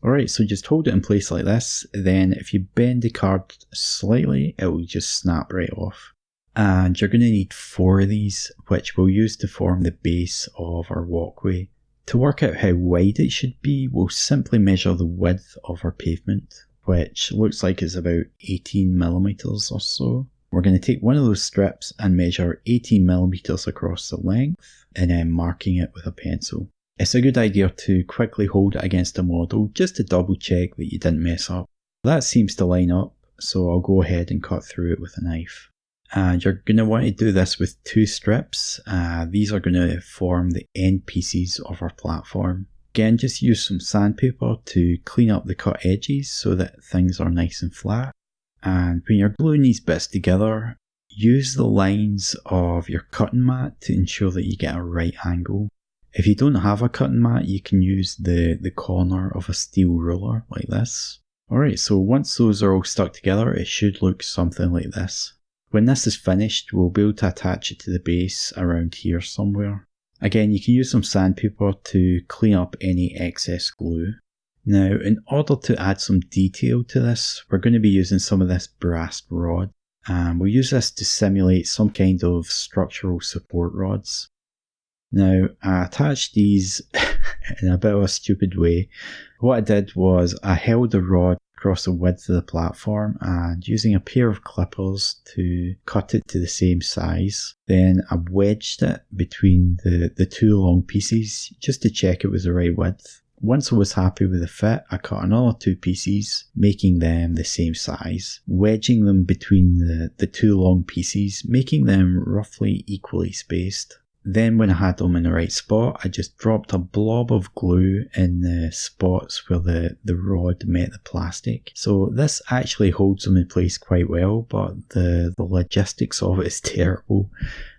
Alright, so just hold it in place like this, then if you bend the card slightly it will just snap right off. And you're going to need 4 of these, which we'll use to form the base of our walkway. To work out how wide it should be, we'll simply measure the width of our pavement, which looks like it's about 18mm or so. We're going to take one of those strips and measure 18mm across the length, and then marking it with a pencil. It's a good idea to quickly hold it against a model just to double check that you didn't mess up. That seems to line up, so I'll go ahead and cut through it with a knife. And you're going to want to do this with 2 strips. These are going to form the end pieces of our platform. Again, just use some sandpaper to clean up the cut edges so that things are nice and flat. And when you're gluing these bits together, use the lines of your cutting mat to ensure that you get a right angle. If you don't have a cutting mat, you can use the corner of a steel ruler like this. Alright, so once those are all stuck together, it should look something like this. When this is finished, we'll be able to attach it to the base around here somewhere. Again, you can use some sandpaper to clean up any excess glue. Now, in order to add some detail to this, we're going to be using some of this brass rod. And we'll use this to simulate some kind of structural support rods. Now, I attached these in a bit of a stupid way. What I did was I held the rod across the width of the platform and using a pair of clippers to cut it to the same size. Then I wedged it between the 2 long pieces just to check it was the right width. Once I was happy with the fit, I cut another 2 pieces, making them the same size, wedging them between the 2 long pieces, making them roughly equally spaced. Then when I had them in the right spot, I just dropped a blob of glue in the spots where the rod met the plastic. So this actually holds them in place quite well, but the logistics of it is terrible.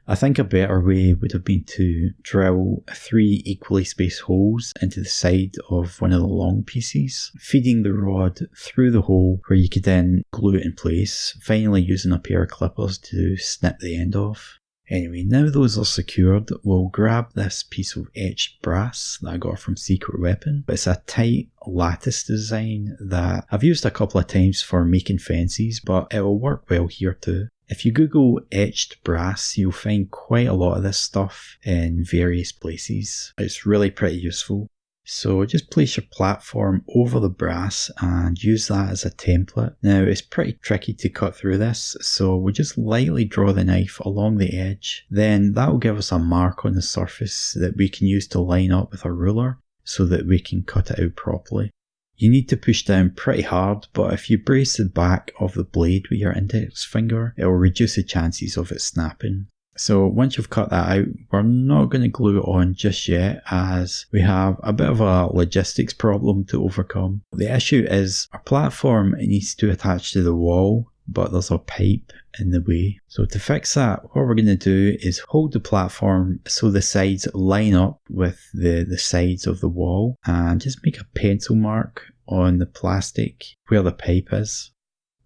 I think a better way would have been to drill 3 equally spaced holes into the side of one of the long pieces, feeding the rod through the hole where you could then glue it in place, finally using a pair of clippers to snip the end off. Anyway, now those are secured, we'll grab this piece of etched brass that I got from Secret Weapon. It's a tight lattice design that I've used a couple of times for making fences, but it will work well here too. If you Google etched brass, you'll find quite a lot of this stuff in various places. It's really pretty useful. So just place your platform over the brass and use that as a template. Now it's pretty tricky to cut through this, so we'll just lightly draw the knife along the edge. Then that will give us a mark on the surface that we can use to line up with our ruler so that we can cut it out properly. You need to push down pretty hard, but if you brace the back of the blade with your index finger, it will reduce the chances of it snapping. So once you've cut that out, we're not going to glue it on just yet, as we have a bit of a logistics problem to overcome. The issue is our platform needs to attach to the wall, but there's a pipe in the way. So to fix that, what we're going to do is hold the platform so the sides line up with the sides of the wall, and just make a pencil mark on the plastic where the pipe is.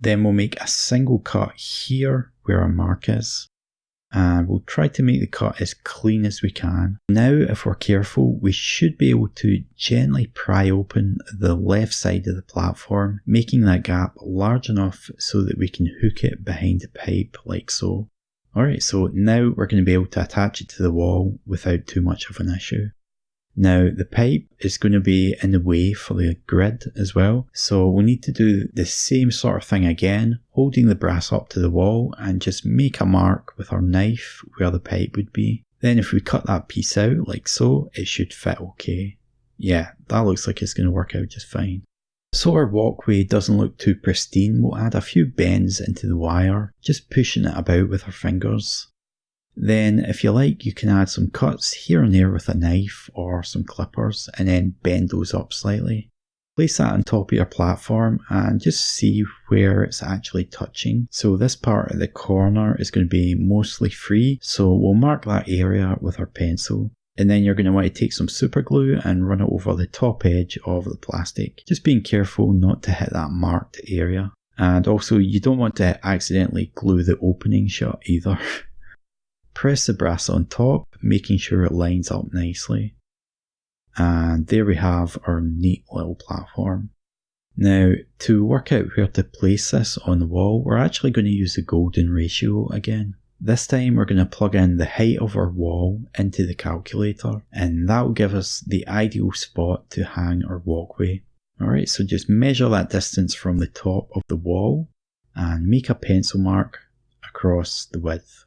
Then we'll make a single cut here where our mark is, and we'll try to make the cut as clean as we can. Now, if we're careful, we should be able to gently pry open the left side of the platform, making that gap large enough so that we can hook it behind the pipe like so. Alright, so now we're going to be able to attach it to the wall without too much of an issue. Now the pipe is going to be in the way for the grid as well, so we'll need to do the same sort of thing again, holding the brass up to the wall and just make a mark with our knife where the pipe would be. Then if we cut that piece out like so, it should fit okay. Yeah, that looks like it's going to work out just fine. So our walkway doesn't look too pristine, we'll add a few bends into the wire, just pushing it about with our fingers. Then if you like, you can add some cuts here and there with a knife or some clippers and then bend those up slightly. Place that on top of your platform and just see where it's actually touching. So this part at the corner is going to be mostly free, so we'll mark that area with our pencil. And then you're going to want to take some super glue and run it over the top edge of the plastic. Just being careful not to hit that marked area. And also you don't want to accidentally glue the opening shut either. Press the brass on top, making sure it lines up nicely. And there we have our neat little platform. Now, to work out where to place this on the wall, we're actually going to use the golden ratio again. This time we're going to plug in the height of our wall into the calculator, and that will give us the ideal spot to hang our walkway. Alright, so just measure that distance from the top of the wall and make a pencil mark across the width.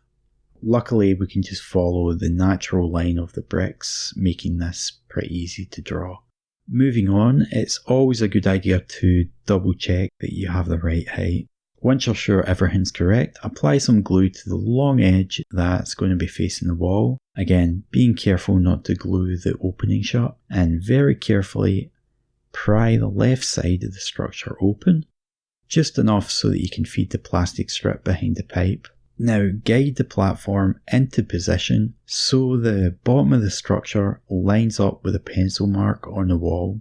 Luckily, we can just follow the natural line of the bricks, making this pretty easy to draw. Moving on, it's always a good idea to double check that you have the right height. Once you're sure everything's correct, apply some glue to the long edge that's going to be facing the wall. Again, being careful not to glue the opening shut, and very carefully pry the left side of the structure open, just enough so that you can feed the plastic strip behind the pipe. Now guide the platform into position so the bottom of the structure lines up with a pencil mark on the wall,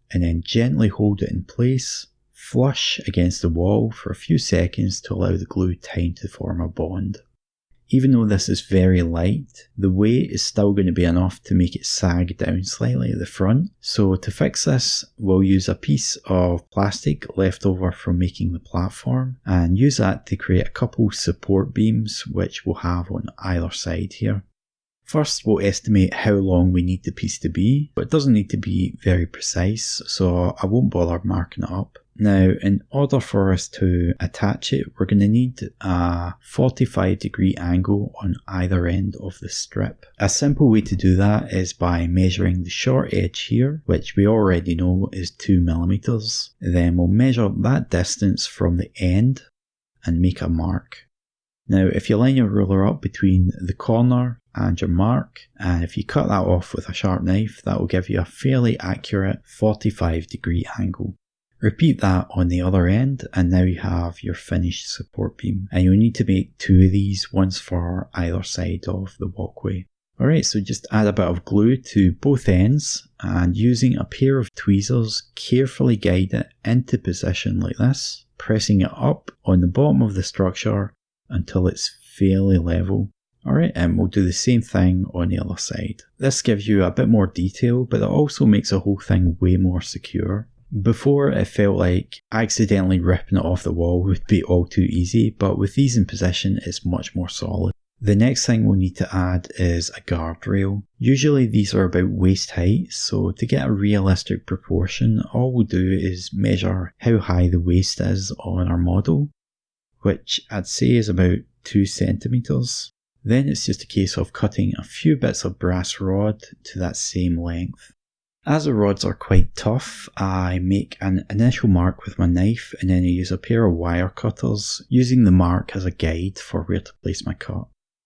and then gently hold it in place, flush against the wall for a few seconds to allow the glue time to form a bond. Even though this is very light, the weight is still going to be enough to make it sag down slightly at the front. So to fix this, we'll use a piece of plastic left over from making the platform and use that to create a couple support beams which we'll have on either side here. First, we'll estimate how long we need the piece to be, but it doesn't need to be very precise, so I won't bother marking it up. Now, in order for us to attach it, we're going to need a 45-degree angle on either end of the strip. A simple way to do that is by measuring the short edge here, which we already know is 2 mm. Then we'll measure that distance from the end and make a mark. Now, if you line your ruler up between the corner and your mark, and if you cut that off with a sharp knife, that will give you a fairly accurate 45-degree angle. Repeat that on the other end, and now you have your finished support beam. And you'll need to make 2 of these, once for either side of the walkway. Alright, so just add a bit of glue to both ends, and using a pair of tweezers, carefully guide it into position like this, pressing it up on the bottom of the structure until it's fairly level. Alright, and we'll do the same thing on the other side. This gives you a bit more detail, but it also makes the whole thing way more secure. Before, it felt like accidentally ripping it off the wall would be all too easy, but with these in position, it's much more solid. The next thing we'll need to add is a guardrail. Usually these are about waist height, so to get a realistic proportion, all we'll do is measure how high the waist is on our model, which I'd say is about 2 centimeters. Then it's just a case of cutting a few bits of brass rod to that same length. As the rods are quite tough, I make an initial mark with my knife and then I use a pair of wire cutters, using the mark as a guide for where to place my cut.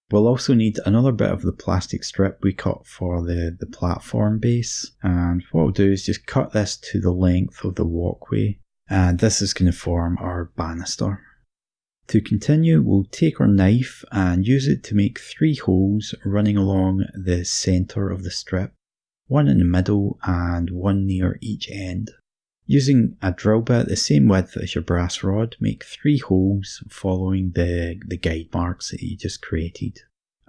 We'll also need another bit of the plastic strip we cut for the platform base, and what we'll do is just cut this to the length of the walkway, and this is going to form our banister. To continue, we'll take our knife and use it to make 3 holes running along the centre of the strip, 1 in the middle and 1 near each end. Using a drill bit the same width as your brass rod, make 3 holes following the guide marks that you just created.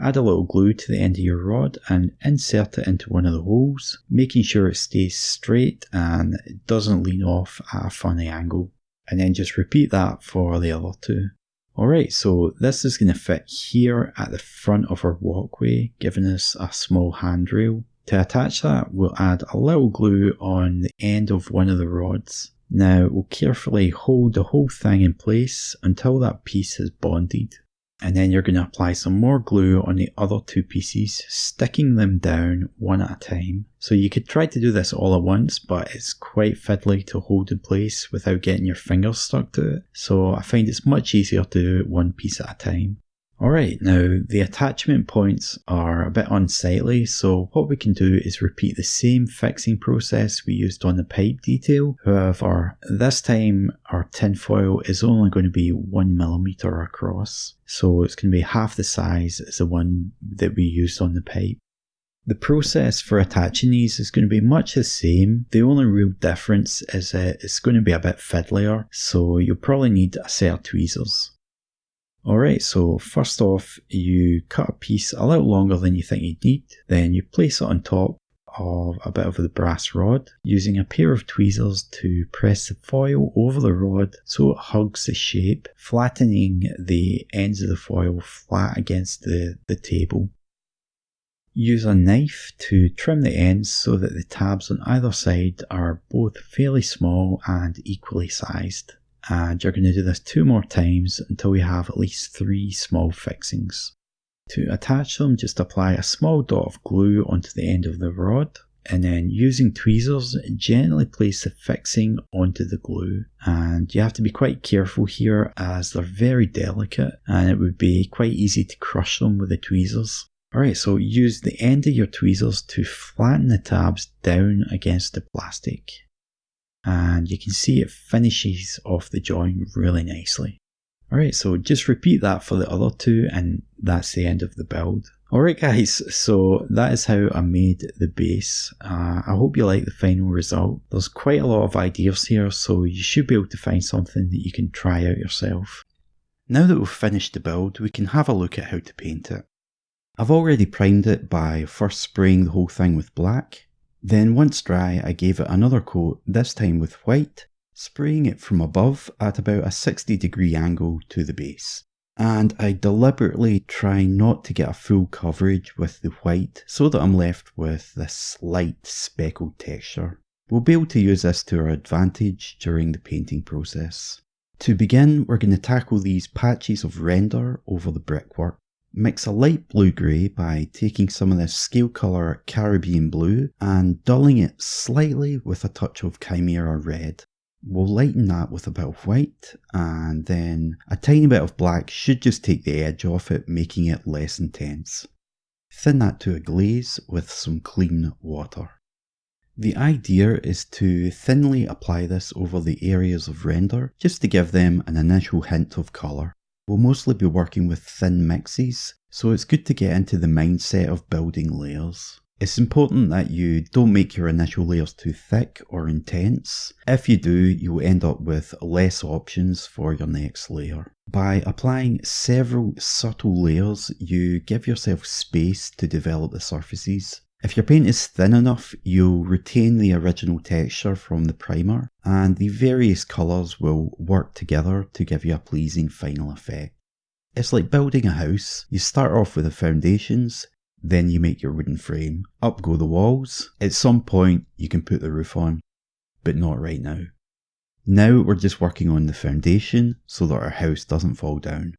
Add a little glue to the end of your rod and insert it into one of the holes, making sure it stays straight and it doesn't lean off at a funny angle. And then just repeat that for the other 2. Alright, so this is going to fit here at the front of our walkway, giving us a small handrail. To attach that, we'll add a little glue on the end of one of the rods. Now, we'll carefully hold the whole thing in place until that piece is bonded. And then you're going to apply some more glue on the other 2 pieces, sticking them down one at a time. So you could try to do this all at once, but it's quite fiddly to hold in place without getting your fingers stuck to it. So I find it's much easier to do it one piece at a time. Alright, now the attachment points are a bit unsightly, so what we can do is repeat the same fixing process we used on the pipe detail. However, this time our tinfoil is only going to be 1mm across, so it's going to be half the size as the one that we used on the pipe. The process for attaching these is going to be much the same. The only real difference is that it's going to be a bit fiddlier, so you'll probably need a set of tweezers. Alright, so first off, you cut a piece a little longer than you think you need, then you place it on top of a bit of the brass rod, using a pair of tweezers to press the foil over the rod so it hugs the shape, flattening the ends of the foil flat against the table. Use a knife to trim the ends so that the tabs on either side are both fairly small and equally sized. And you're going to do this 2 more times until we have at least 3 small fixings. To attach them, just apply a small dot of glue onto the end of the rod, and then using tweezers, gently place the fixing onto the glue. And you have to be quite careful here as they're very delicate and it would be quite easy to crush them with the tweezers. Alright, so use the end of your tweezers to flatten the tabs down against the plastic. And you can see it finishes off the joint really nicely. Alright, so just repeat that for the other 2 and that's the end of the build. Alright guys, so that is how I made the base. I hope you like the final result. There's quite a lot of ideas here, so you should be able to find something that you can try out yourself. Now that we've finished the build, we can have a look at how to paint it. I've already primed it by first spraying the whole thing with black. Then once dry, I gave it another coat, this time with white, spraying it from above at about a 60-degree angle to the base. And I deliberately try not to get a full coverage with the white so that I'm left with this slight speckled texture. We'll be able to use this to our advantage during the painting process. To begin, we're going to tackle these patches of render over the brickwork. Mix a light blue-grey by taking some of this scale colour Caribbean blue and dulling it slightly with a touch of Chimera red. We'll lighten that with a bit of white, and then a tiny bit of black should just take the edge off it, making it less intense. Thin that to a glaze with some clean water. The idea is to thinly apply this over the areas of render, just to give them an initial hint of colour. We'll mostly be working with thin mixes, so it's good to get into the mindset of building layers. It's important that you don't make your initial layers too thick or intense. If you do, you'll end up with less options for your next layer. By applying several subtle layers, you give yourself space to develop the surfaces. If your paint is thin enough, you'll retain the original texture from the primer, and the various colours will work together to give you a pleasing final effect. It's like building a house. You start off with the foundations, then you make your wooden frame. Up go the walls. At some point you can put the roof on, but not right now. Now we're just working on the foundation so that our house doesn't fall down.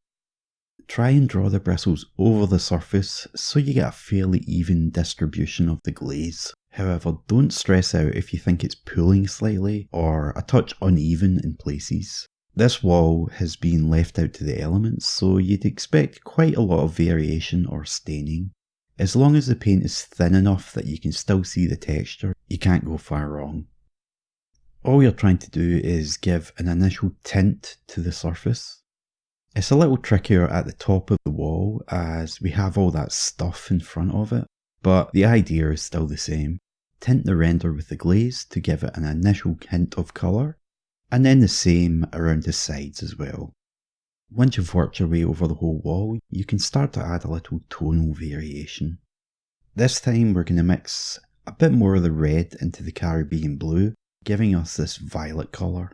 Try and draw the bristles over the surface so you get a fairly even distribution of the glaze. However, don't stress out if you think it's pulling slightly or a touch uneven in places. This wall has been left out to the elements, so you'd expect quite a lot of variation or staining. As long as the paint is thin enough that you can still see the texture, you can't go far wrong. All you're trying to do is give an initial tint to the surface. It's a little trickier at the top of the wall as we have all that stuff in front of it, but the idea is still the same. Tint the render with the glaze to give it an initial hint of colour, and then the same around the sides as well. Once you've worked your way over the whole wall, you can start to add a little tonal variation. This time we're going to mix a bit more of the red into the Caribbean blue, giving us this violet colour.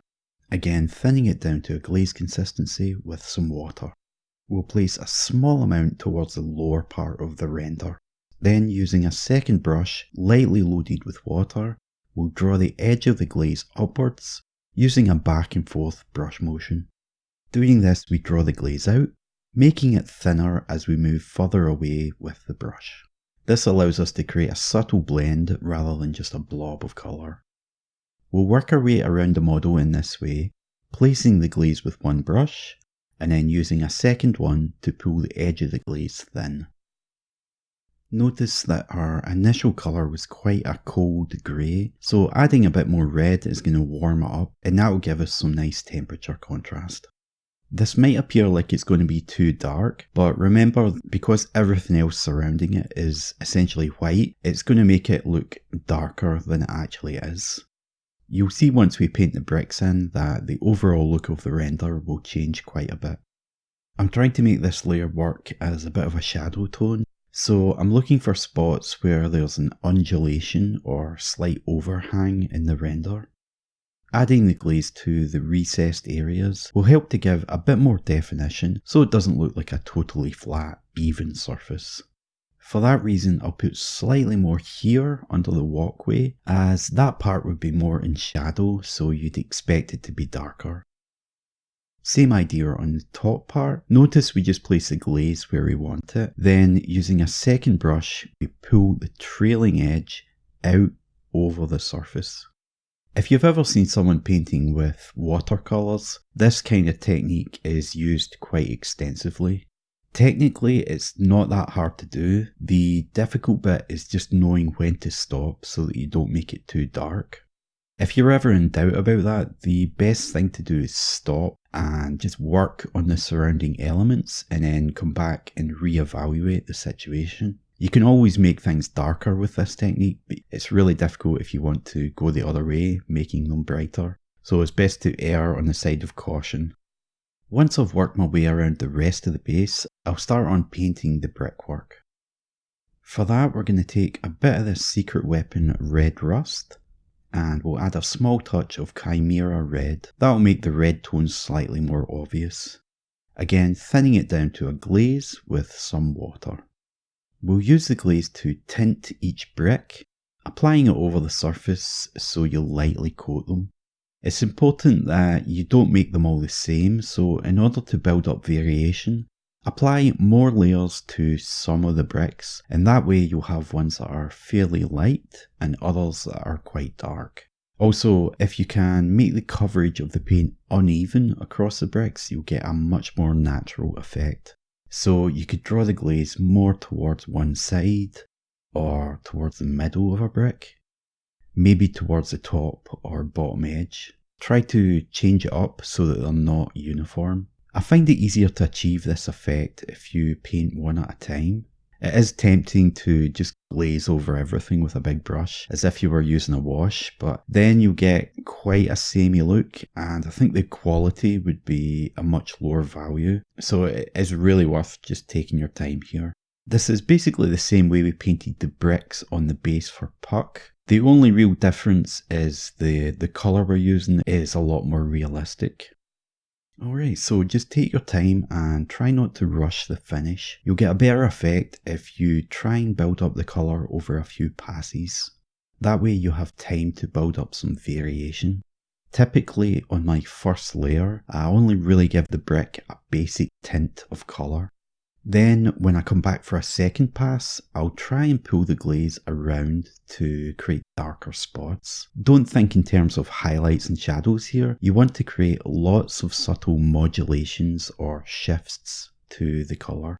Again, thinning it down to a glaze consistency with some water. We'll place a small amount towards the lower part of the render. Then, using a second brush lightly loaded with water, we'll draw the edge of the glaze upwards using a back and forth brush motion. Doing this, we draw the glaze out, making it thinner as we move further away with the brush. This allows us to create a subtle blend rather than just a blob of colour. We'll work our way around the model in this way, placing the glaze with one brush, and then using a second one to pull the edge of the glaze thin. Notice that our initial colour was quite a cold grey, so adding a bit more red is going to warm it up, and that will give us some nice temperature contrast. This might appear like it's going to be too dark, but remember, because everything else surrounding it is essentially white, it's going to make it look darker than it actually is. You'll see once we paint the bricks in that the overall look of the render will change quite a bit. I'm trying to make this layer work as a bit of a shadow tone, so I'm looking for spots where there's an undulation or slight overhang in the render. Adding the glaze to the recessed areas will help to give a bit more definition so it doesn't look like a totally flat, even surface. For that reason, I'll put slightly more here under the walkway, as that part would be more in shadow, so you'd expect it to be darker. Same idea on the top part. Notice we just place the glaze where we want it, then using a second brush, we pull the trailing edge out over the surface. If you've ever seen someone painting with watercolours, this kind of technique is used quite extensively. Technically, it's not that hard to do. The difficult bit is just knowing when to stop so that you don't make it too dark. If you're ever in doubt about that, the best thing to do is stop and just work on the surrounding elements and then come back and reevaluate the situation. You can always make things darker with this technique, but it's really difficult if you want to go the other way, making them brighter. So it's best to err on the side of caution. Once I've worked my way around the rest of the base, I'll start on painting the brickwork. For that, we're going to take a bit of this secret weapon red rust, and we'll add a small touch of chimera red. That'll make the red tones slightly more obvious. Again, thinning it down to a glaze with some water. We'll use the glaze to tint each brick, applying it over the surface so you'll lightly coat them. It's important that you don't make them all the same, so in order to build up variation, apply more layers to some of the bricks, and that way you'll have ones that are fairly light and others that are quite dark. Also, if you can make the coverage of the paint uneven across the bricks, you'll get a much more natural effect. So you could draw the glaze more towards one side or towards the middle of a brick, maybe towards the top or bottom edge. Try to change it up so that they're not uniform. I find it easier to achieve this effect if you paint one at a time. It is tempting to just glaze over everything with a big brush as if you were using a wash, but then you get quite a samey look, and I think the quality would be a much lower value. So it is really worth just taking your time here. This is basically the same way we painted the bricks on the base for Puck. The only real difference is the colour we're using is a lot more realistic. Alright, so just take your time and try not to rush the finish. You'll get a better effect if you try and build up the colour over a few passes. That way you have time to build up some variation. Typically on my first layer, I only really give the brick a basic tint of colour. Then when I come back for a second pass, I'll try and pull the glaze around to create darker spots. Don't think in terms of highlights and shadows here. You want to create lots of subtle modulations or shifts to the colour,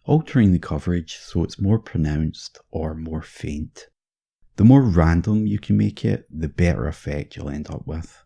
altering the coverage so it's more pronounced or more faint. The more random you can make it, the better effect you'll end up with.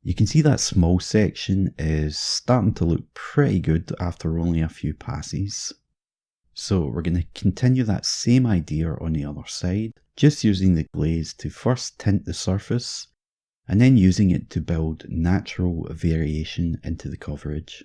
You can see that small section is starting to look pretty good after only a few passes. So we're going to continue that same idea on the other side, just using the glaze to first tint the surface and then using it to build natural variation into the coverage.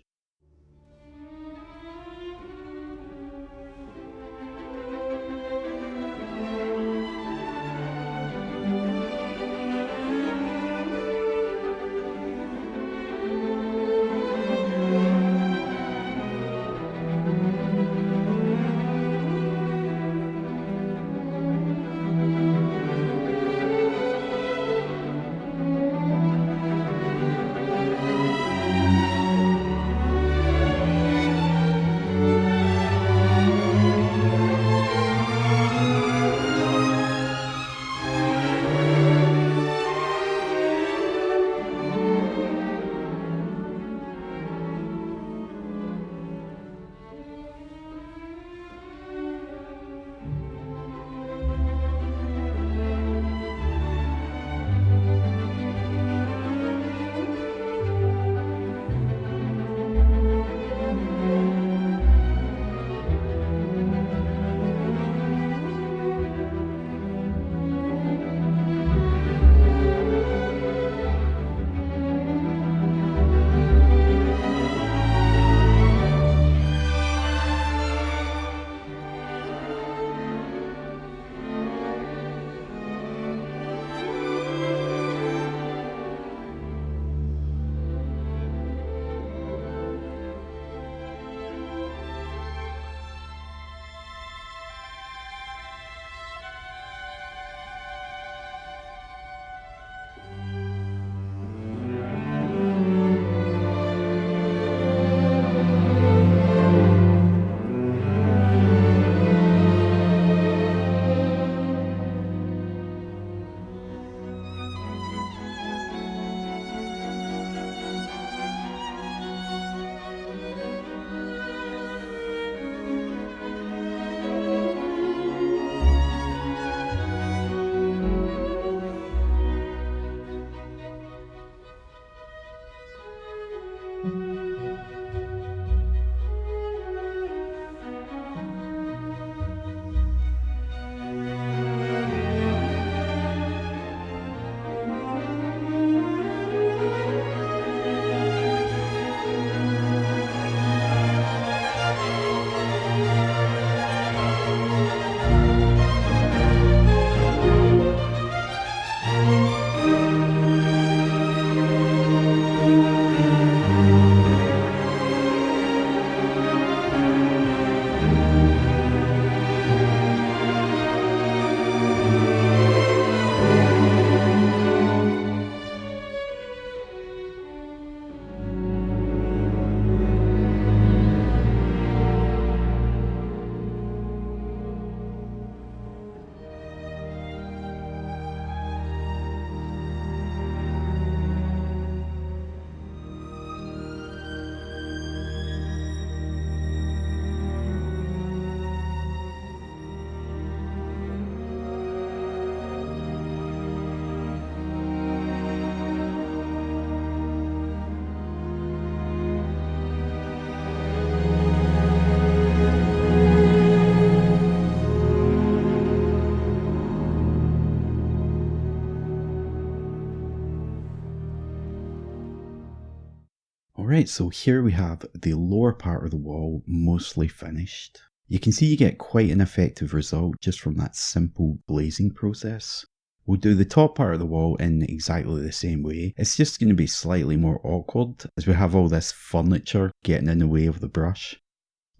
Alright, so here we have the lower part of the wall mostly finished. You can see you get quite an effective result just from that simple glazing process. We'll do the top part of the wall in exactly the same way. It's just going to be slightly more awkward as we have all this furniture getting in the way of the brush.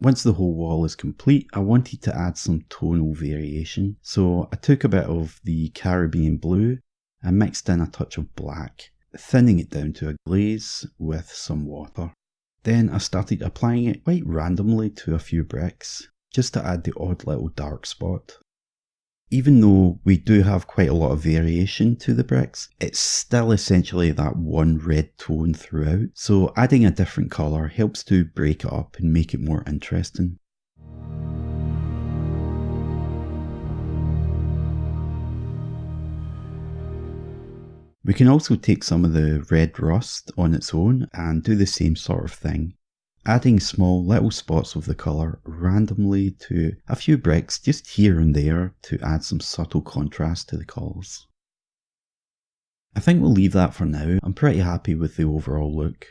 Once the whole wall is complete, I wanted to add some tonal variation. So I took a bit of the Caribbean blue and mixed in a touch of black, thinning it down to a glaze with some water. Then I started applying it quite randomly to a few bricks, just to add the odd little dark spot. Even though we do have quite a lot of variation to the bricks, it's still essentially that one red tone throughout, so adding a different colour helps to break it up and make it more interesting. We can also take some of the red rust on its own and do the same sort of thing, adding small little spots of the colour randomly to a few bricks just here and there to add some subtle contrast to the colours. I think we'll leave that for now. I'm pretty happy with the overall look.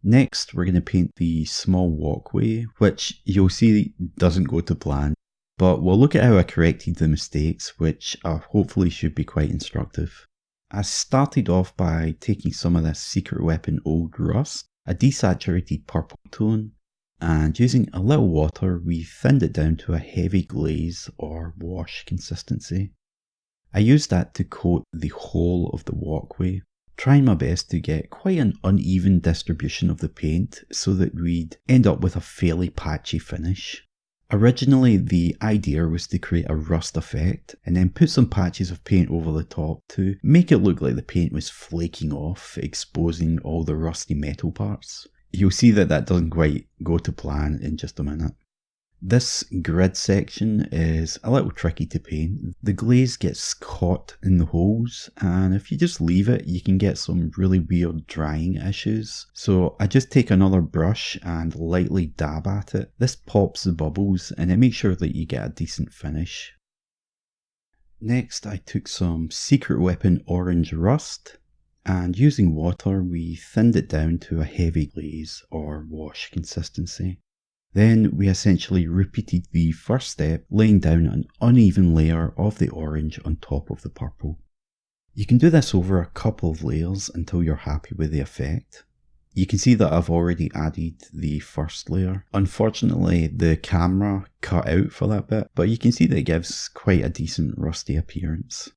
Next, we're going to paint the small walkway, which you'll see doesn't go to plan, but we'll look at how I corrected the mistakes, which hopefully should be quite instructive. I started off by taking some of this Secret Weapon Old Rust, a desaturated purple tone, and using a little water we thinned it down to a heavy glaze or wash consistency. I used that to coat the whole of the walkway, trying my best to get quite an uneven distribution of the paint so that we'd end up with a fairly patchy finish. Originally, the idea was to create a rust effect and then put some patches of paint over the top to make it look like the paint was flaking off, exposing all the rusty metal parts. You'll see that that doesn't quite go to plan in just a minute. This grid section is a little tricky to paint. The glaze gets caught in the holes, and if you just leave it, you can get some really weird drying issues. So I just take another brush and lightly dab at it. This pops the bubbles and it makes sure that you get a decent finish. Next, I took some Secret Weapon Orange Rust, and using water we thinned it down to a heavy glaze or wash consistency. Then we essentially repeated the first step, laying down an uneven layer of the orange on top of the purple. You can do this over a couple of layers until you're happy with the effect. You can see that I've already added the first layer. Unfortunately, the camera cut out for that bit, but you can see that it gives quite a decent rusty appearance.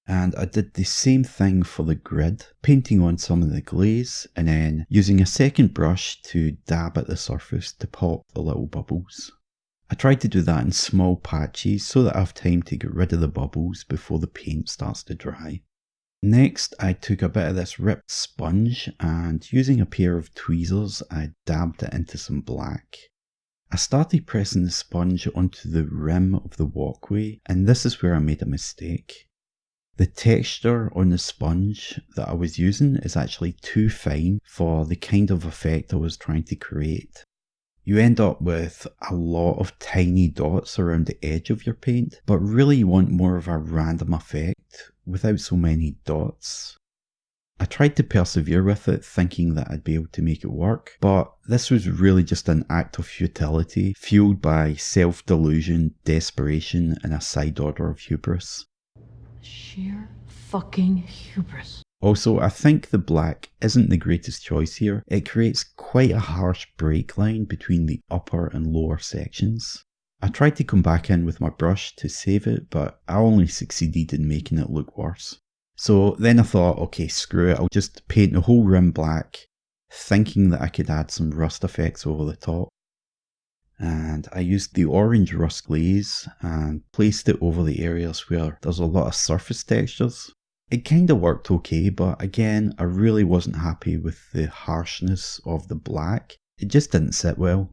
And I did the same thing for the grid, painting on some of the glaze and then using a second brush to dab at the surface to pop the little bubbles. I tried to do that in small patches so that I have time to get rid of the bubbles before the paint starts to dry. Next, I took a bit of this ripped sponge and using a pair of tweezers I dabbed it into some black. I started pressing the sponge onto the rim of the walkway, and this is where I made a mistake. The texture on the sponge that I was using is actually too fine for the kind of effect I was trying to create. You end up with a lot of tiny dots around the edge of your paint, but really you want more of a random effect without so many dots. I tried to persevere with it, thinking that I'd be able to make it work, but this was really just an act of futility, fueled by self-delusion, desperation, and a side order of hubris. Sheer fucking hubris. Also, I think the black isn't the greatest choice here. It creates quite a harsh break line between the upper and lower sections. I tried to come back in with my brush to save it, but I only succeeded in making it look worse. So then I thought, okay, screw it, I'll just paint the whole rim black, thinking that I could add some rust effects over the top. And I used the orange rust glaze and placed it over the areas where there's a lot of surface textures. It kinda worked okay, but again, I really wasn't happy with the harshness of the black. It just didn't sit well.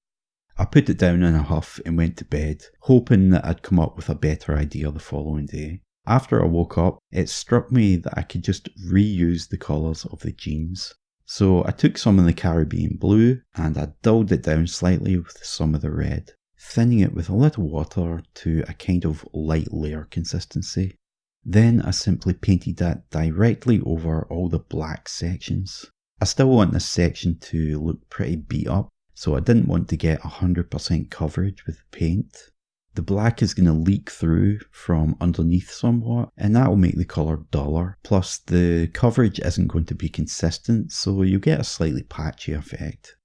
I put it down in a huff and went to bed, hoping that I'd come up with a better idea the following day. After I woke up, it struck me that I could just reuse the colours of the jeans. So I took some of the Caribbean blue and I dulled it down slightly with some of the red, thinning it with a little water to a kind of light layer consistency. Then I simply painted that directly over all the black sections. I still want this section to look pretty beat up, so I didn't want to get 100% coverage with the paint. The black is going to leak through from underneath somewhat, and that will make the colour duller. Plus the coverage isn't going to be consistent, so you get a slightly patchy effect.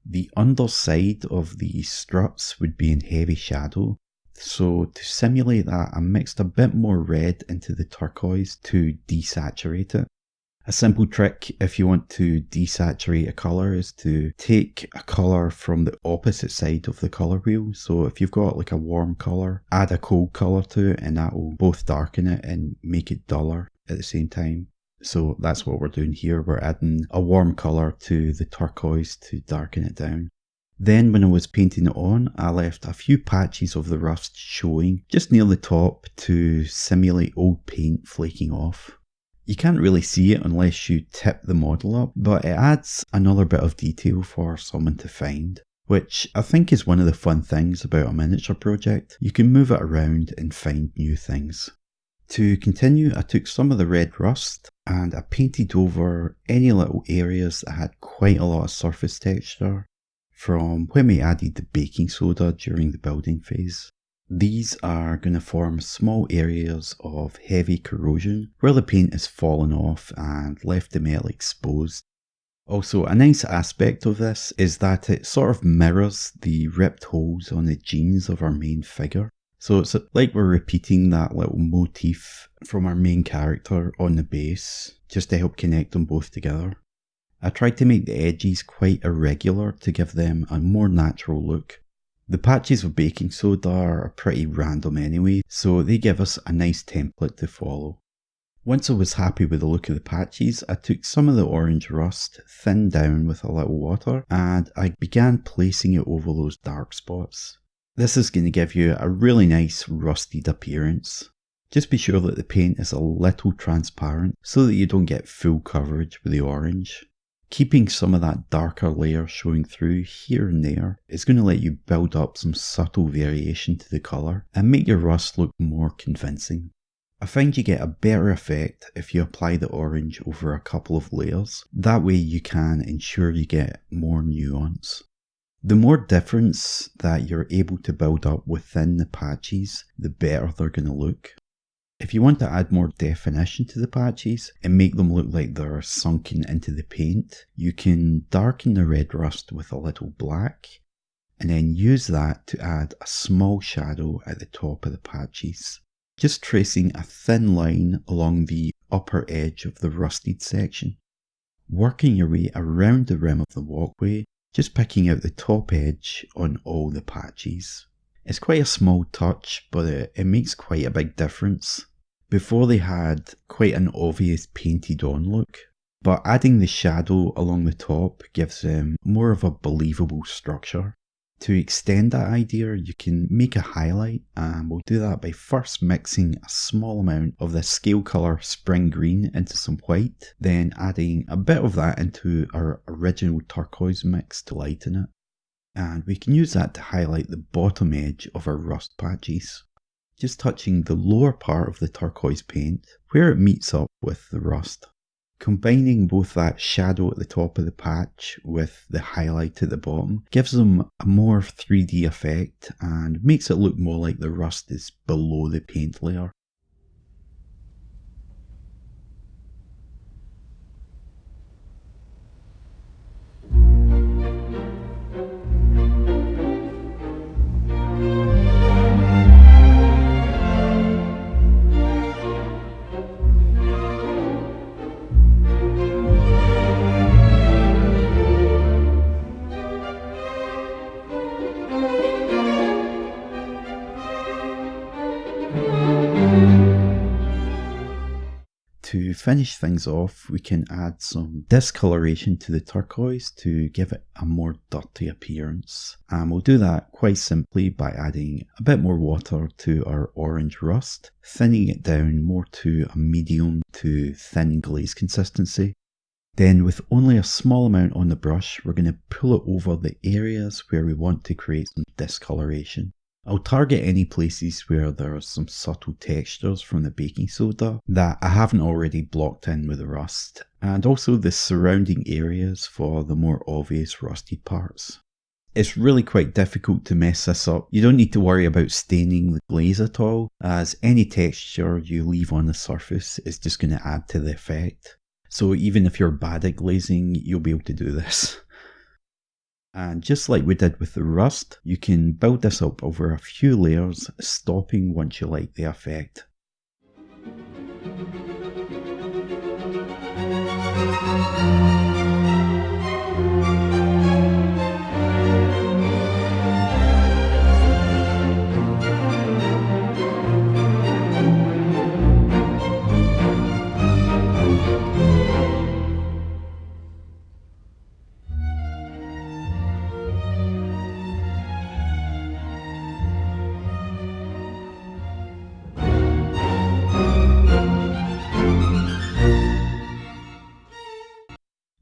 The underside of the struts would be in heavy shadow, so to simulate that I mixed a bit more red into the turquoise to desaturate it. A simple trick if you want to desaturate a colour is to take a colour from the opposite side of the colour wheel. So if you've got like a warm colour, add a cold colour to it and that will both darken it and make it duller at the same time. So that's what we're doing here. We're adding a warm colour to the turquoise to darken it down. Then when I was painting it on, I left a few patches of the rust showing just near the top to simulate old paint flaking off. You can't really see it unless you tip the model up, but it adds another bit of detail for someone to find, which I think is one of the fun things about a miniature project. You can move it around and find new things. To continue, I took some of the red rust and I painted over any little areas that had quite a lot of surface texture from when we added the baking soda during the building phase. These are going to form small areas of heavy corrosion where the paint has fallen off and left the metal exposed. Also, a nice aspect of this is that it sort of mirrors the ripped holes on the jeans of our main figure. So it's like we're repeating that little motif from our main character on the base, just to help connect them both together. I tried to make the edges quite irregular to give them a more natural look. The patches of baking soda are pretty random anyway, so they give us a nice template to follow. Once I was happy with the look of the patches, I took some of the orange rust, thinned down with a little water, and I began placing it over those dark spots. This is going to give you a really nice rusted appearance. Just be sure that the paint is a little transparent so that you don't get full coverage with the orange. Keeping some of that darker layer showing through here and there is going to let you build up some subtle variation to the colour and make your rust look more convincing. I find you get a better effect if you apply the orange over a couple of layers. That way you can ensure you get more nuance. The more difference that you're able to build up within the patches, the better they're going to look. If you want to add more definition to the patches and make them look like they're sunken into the paint, you can darken the red rust with a little black and then use that to add a small shadow at the top of the patches. Just tracing a thin line along the upper edge of the rusted section. Working your way around the rim of the walkway, just picking out the top edge on all the patches. It's quite a small touch, but it makes quite a big difference. Before they had quite an obvious painted on look, but adding the shadow along the top gives them more of a believable structure. To extend that idea, you can make a highlight, and we'll do that by first mixing a small amount of the scale colour spring green into some white, then adding a bit of that into our original turquoise mix to lighten it. And we can use that to highlight the bottom edge of our rust patches. Just touching the lower part of the turquoise paint where it meets up with the rust. Combining both that shadow at the top of the patch with the highlight at the bottom gives them a more 3D effect and makes it look more like the rust is below the paint layer. To finish things off, we can add some discoloration to the turquoise to give it a more dirty appearance. And we'll do that quite simply by adding a bit more water to our orange rust, thinning it down more to a medium to thin glaze consistency. Then with only a small amount on the brush, we're going to pull it over the areas where we want to create some discoloration. I'll target any places where there are some subtle textures from the baking soda that I haven't already blocked in with the rust, and also the surrounding areas for the more obvious rusted parts. It's really quite difficult to mess this up. You don't need to worry about staining the glaze at all, as any texture you leave on the surface is just going to add to the effect. So even if you're bad at glazing, you'll be able to do this. And just like we did with the rust, you can build this up over a few layers, stopping once you like the effect.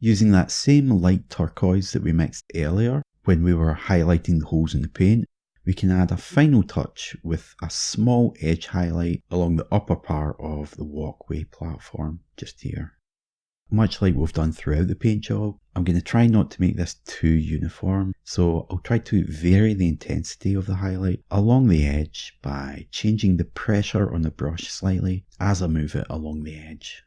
Using that same light turquoise that we mixed earlier when we were highlighting the holes in the paint, we can add a final touch with a small edge highlight along the upper part of the walkway platform just here. Much like we've done throughout the paint job, I'm going to try not to make this too uniform, so I'll try to vary the intensity of the highlight along the edge by changing the pressure on the brush slightly as I move it along the edge.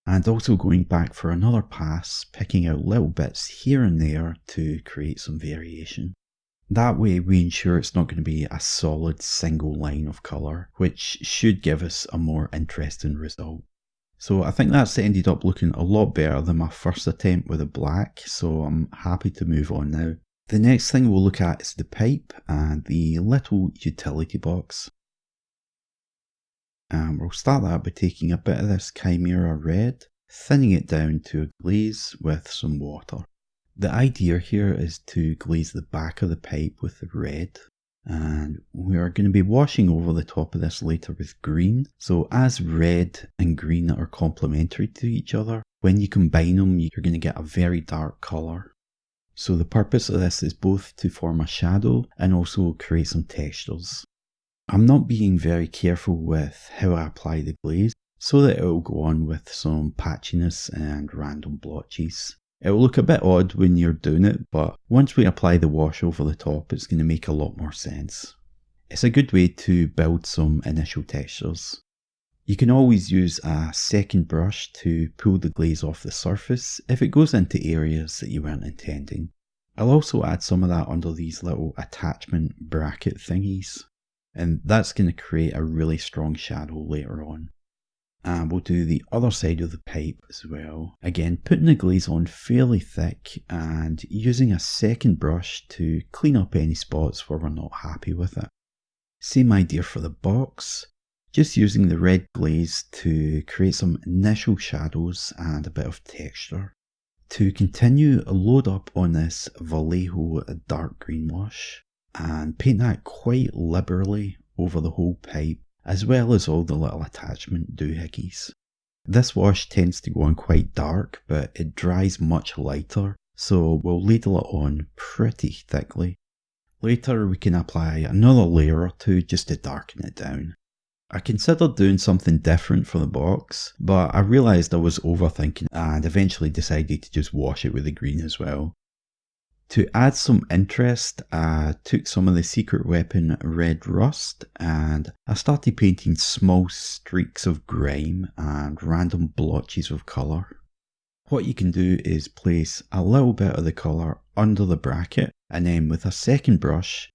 And also going back for another pass, picking out little bits here and there to create some variation. That way we ensure it's not going to be a solid single line of colour, which should give us a more interesting result. So I think that's ended up looking a lot better than my first attempt with the black, so I'm happy to move on now. The next thing we'll look at is the pipe and the little utility box. And we'll start that by taking a bit of this Chimera red, thinning it down to a glaze with some water. The idea here is to glaze the back of the pipe with the red, and we are going to be washing over the top of this later with green. So as red and green are complementary to each other, when you combine them you're going to get a very dark colour. So the purpose of this is both to form a shadow and also create some textures. I'm not being very careful with how I apply the glaze, so that it will go on with some patchiness and random blotches. It will look a bit odd when you're doing it, but once we apply the wash over the top, it's going to make a lot more sense. It's a good way to build some initial textures. You can always use a second brush to pull the glaze off the surface if it goes into areas that you weren't intending. I'll also add some of that under these little attachment bracket thingies, and that's going to create a really strong shadow later on. And we'll do the other side of the pipe as well. Again, putting the glaze on fairly thick and using a second brush to clean up any spots where we're not happy with it. Same idea for the box, just using the red glaze to create some initial shadows and a bit of texture. To continue, load up on this Vallejo dark green wash and paint that quite liberally over the whole pipe, as well as all the little attachment doohickeys. This wash tends to go on quite dark, but it dries much lighter, so we'll ladle it on pretty thickly. Later we can apply another layer or two just to darken it down. I considered doing something different for the box, but I realised I was overthinking and eventually decided to just wash it with the green as well. To add some interest, I took some of the Secret Weapon red rust and I started painting small streaks of grime and random blotches of colour. What you can do is place a little bit of the colour under the bracket and then with a second brush,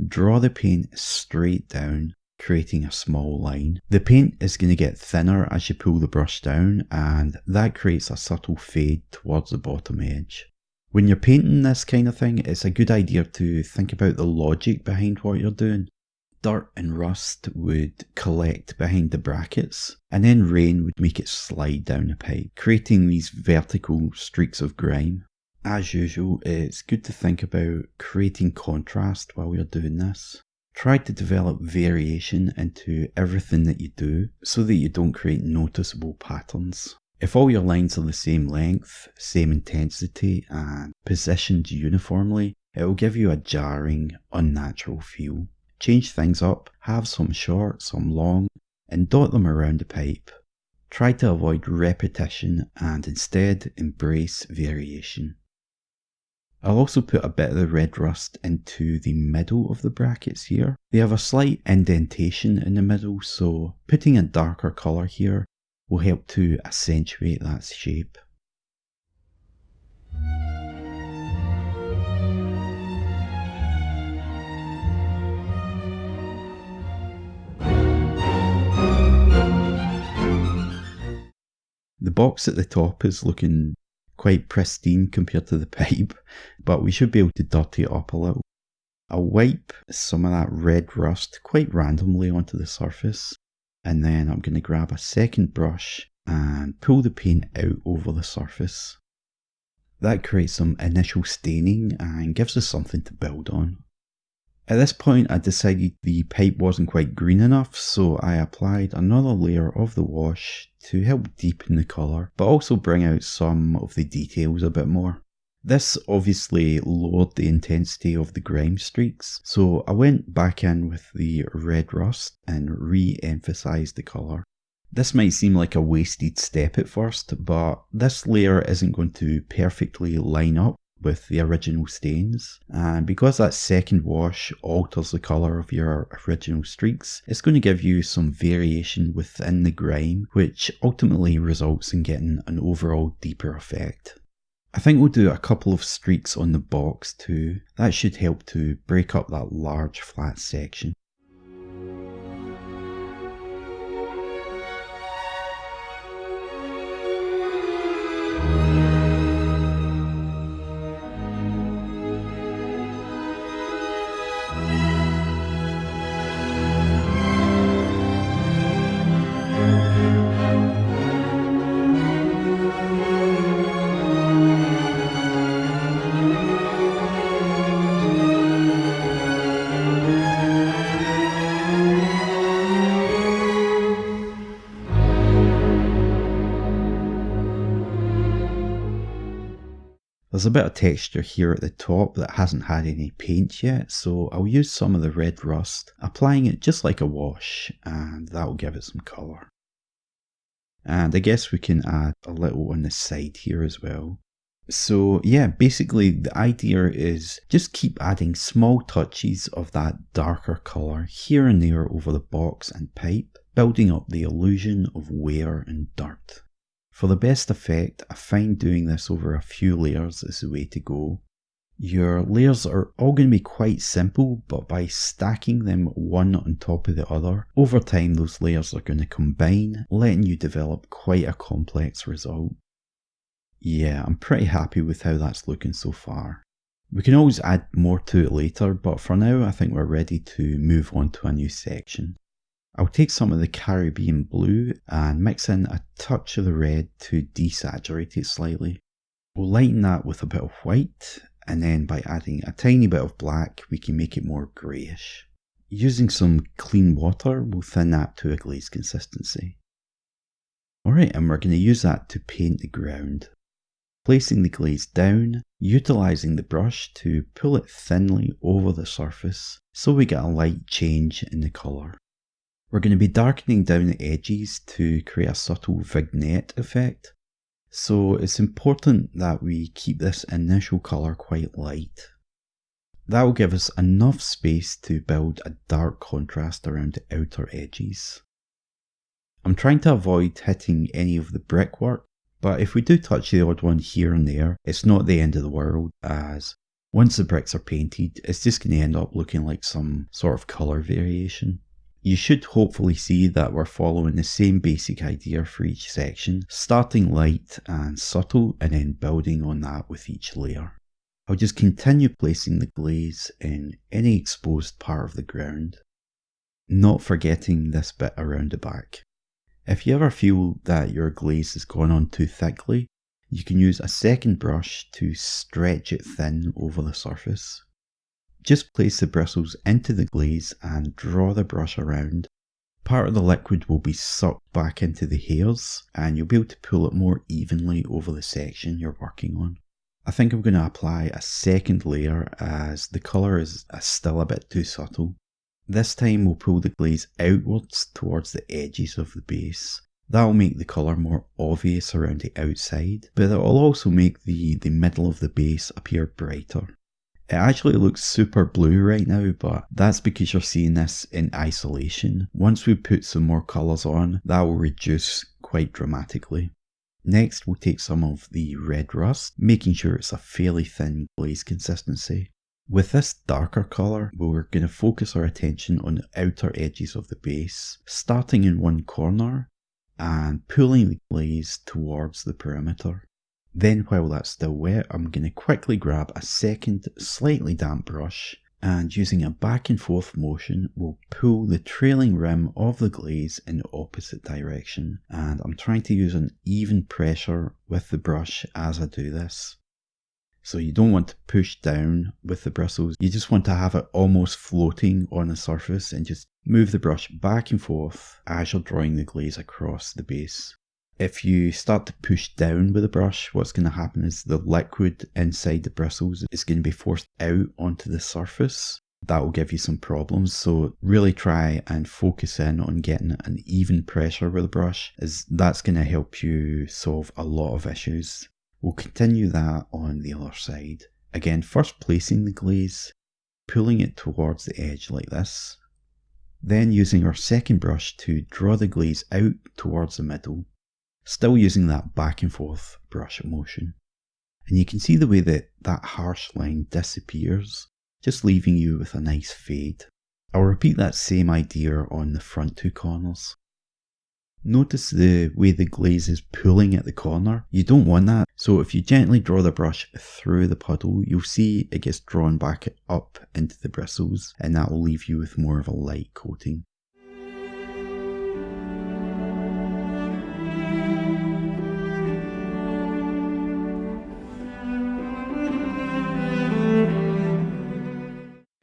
draw the paint straight down, creating a small line. The paint is going to get thinner as you pull the brush down, and that creates a subtle fade towards the bottom edge. When you're painting this kind of thing, it's a good idea to think about the logic behind what you're doing. Dirt and rust would collect behind the brackets, and then rain would make it slide down the pipe, creating these vertical streaks of grime. As usual, it's good to think about creating contrast while you're doing this. Try to develop variation into everything that you do so that you don't create noticeable patterns. If all your lines are the same length, same intensity, and positioned uniformly, it will give you a jarring, unnatural feel. change things up, have some short, some long, and dot them around the pipe. Try to avoid repetition and instead embrace variation. I'll also put a bit of the red rust into the middle of the brackets here. They have a slight indentation in the middle, so putting a darker colour here will help to accentuate that shape. The box at the top is looking quite pristine compared to the pipe, but we should be able to dirty it up a little. I'll wipe some of that red rust quite randomly onto the surface, and then I'm going to grab a second brush and pull the paint out over the surface. That creates some initial staining and gives us something to build on. At this point I decided the pipe wasn't quite green enough, so I applied another layer of the wash to help deepen the colour, but also bring out some of the details a bit more. This obviously lowered the intensity of the grime streaks, so I went back in with the red rust and re-emphasised the colour. This might seem like a wasted step at first, but this layer isn't going to perfectly line up with the original stains, and because that second wash alters the colour of your original streaks, it's going to give you some variation within the grime, which ultimately results in getting an overall deeper effect. I think we'll do a couple of streaks on the box too. That should help to break up that large flat section. There's a bit of texture here at the top that hasn't had any paint yet, so I'll use some of the red rust, applying it just like a wash, and that'll give it some colour. And I guess we can add a little on the side here as well. So yeah, basically the idea is just keep adding small touches of that darker colour here and there over the box and pipe, building up the illusion of wear and dirt. For the best effect, I find doing this over a few layers is the way to go. Your layers are all going to be quite simple, but by stacking them one on top of the other, over time those layers are going to combine, letting you develop quite a complex result. Yeah, I'm pretty happy with how that's looking so far. We can always add more to it later, but for now I think we're ready to move on to a new section. I'll take some of the Caribbean blue and mix in a touch of the red to desaturate it slightly. We'll lighten that with a bit of white, and then by adding a tiny bit of black we can make it more greyish. Using some clean water we'll thin that to a glaze consistency. Alright, and we're going to use that to paint the ground. Placing the glaze down, utilising the brush to pull it thinly over the surface so we get a light change in the colour. We're going to be darkening down the edges to create a subtle vignette effect, so it's important that we keep this initial colour quite light. That will give us enough space to build a dark contrast around the outer edges. I'm trying to avoid hitting any of the brickwork, but if we do touch the odd one here and there, it's not the end of the world, as once the bricks are painted, it's just going to end up looking like some sort of colour variation. You should hopefully see that we're following the same basic idea for each section, starting light and subtle and then building on that with each layer. I'll just continue placing the glaze in any exposed part of the ground, not forgetting this bit around the back. If you ever feel that your glaze has gone on too thickly, you can use a second brush to stretch it thin over the surface. Just place the bristles into the glaze and draw the brush around. Part of the liquid will be sucked back into the hairs and you'll be able to pull it more evenly over the section you're working on. I think I'm going to apply a second layer as the colour is still a bit too subtle. This time we'll pull the glaze outwards towards the edges of the base. That'll make the colour more obvious around the outside, but it will also make the middle of the base appear brighter. It actually looks super blue right now, but that's because you're seeing this in isolation. Once we put some more colours on, that will reduce quite dramatically. Next, we'll take some of the red rust, making sure it's a fairly thin glaze consistency. With this darker colour, we're going to focus our attention on the outer edges of the base, starting in one corner and pulling the glaze towards the perimeter. Then while that's still wet, I'm going to quickly grab a second slightly damp brush and using a back and forth motion, we'll pull the trailing rim of the glaze in the opposite direction. And I'm trying to use an even pressure with the brush as I do this. So you don't want to push down with the bristles, you just want to have it almost floating on the surface and just move the brush back and forth as you're drawing the glaze across the base. If you start to push down with the brush, what's going to happen is the liquid inside the bristles is going to be forced out onto the surface. That will give you some problems, so really try and focus in on getting an even pressure with the brush, as that's going to help you solve a lot of issues. We'll continue that on the other side. Again, first placing the glaze, pulling it towards the edge like this. Then using our second brush to draw the glaze out towards the middle. Still using that back and forth brush motion. And you can see the way that that harsh line disappears, just leaving you with a nice fade. I'll repeat that same idea on the front two corners. Notice the way the glaze is pulling at the corner. You don't want that, so if you gently draw the brush through the puddle, you'll see it gets drawn back up into the bristles, and that will leave you with more of a light coating.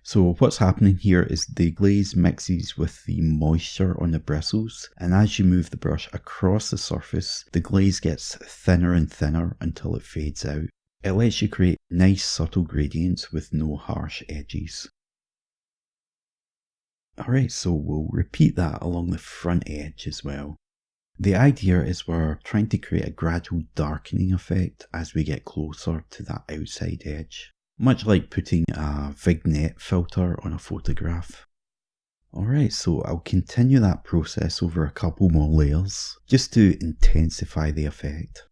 So what's happening here is the glaze mixes with the moisture on the bristles, and as you move the brush across the surface, the glaze gets thinner and thinner until it fades out. It lets you create nice subtle gradients with no harsh edges. Alright, so we'll repeat that along the front edge as well. The idea is we're trying to create a gradual darkening effect as we get closer to that outside edge. Much like putting a vignette filter on a photograph. Alright, so I'll continue that process over a couple more layers, just to intensify the effect.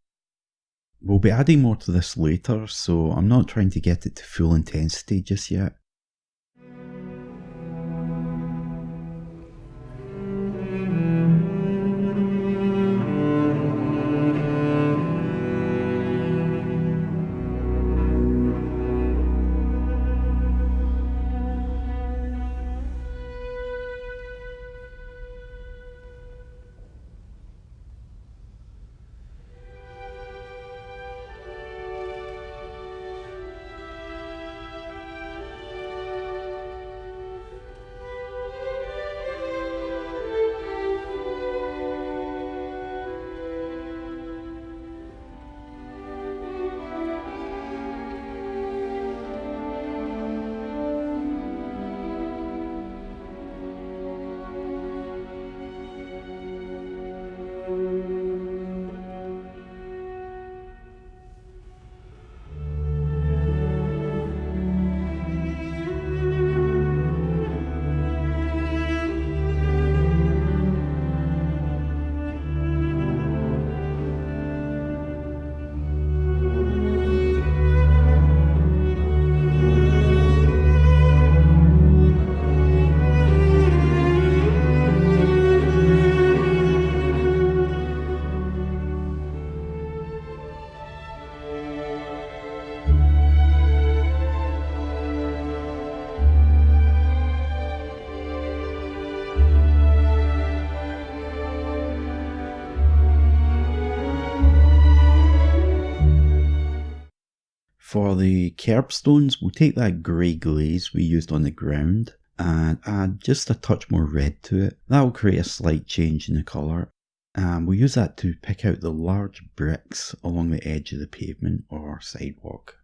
We'll be adding more to this later, so I'm not trying to get it to full intensity just yet. For the curbstones, we'll take that grey glaze we used on the ground and add just a touch more red to it. That will create a slight change in the colour, and we'll use that to pick out the large bricks along the edge of the pavement or sidewalk.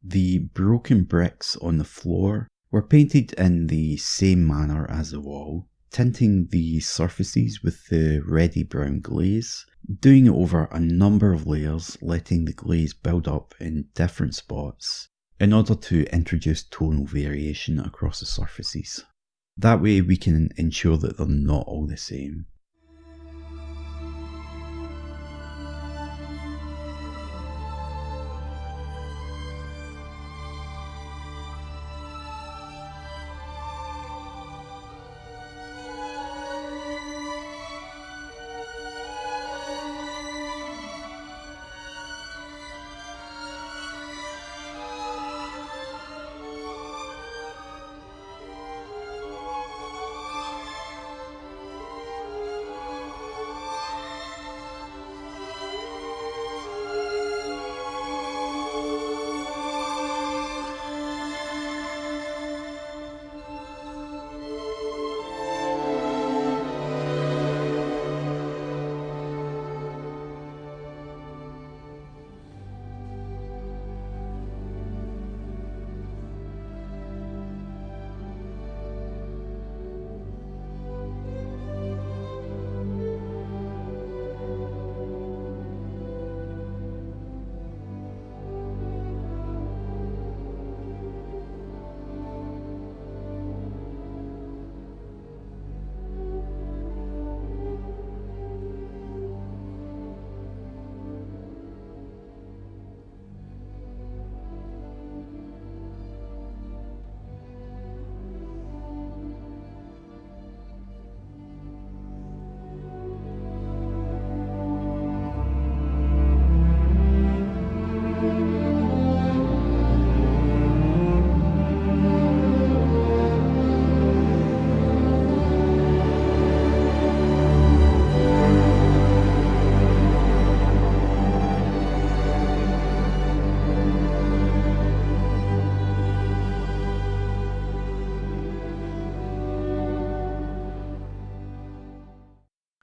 The broken bricks on the floor were painted in the same manner as the wall, tinting the surfaces with the reddy brown glaze, doing it over a number of layers, letting the glaze build up in different spots in order to introduce tonal variation across the surfaces. That way we can ensure that they're not all the same.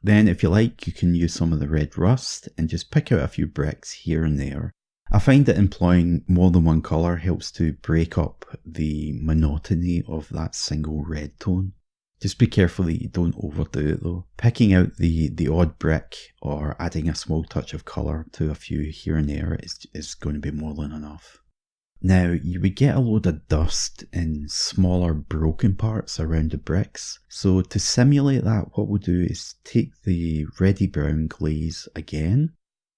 Then if you like, you can use some of the red rust and just pick out a few bricks here and there. I find that employing more than one colour helps to break up the monotony of that single red tone. Just be careful that you don't overdo it though. Picking out the odd brick or adding a small touch of colour to a few here and there is going to be more than enough. Now, you would get a load of dust in smaller broken parts around the bricks. So to simulate that, what we'll do is take the reddy brown glaze again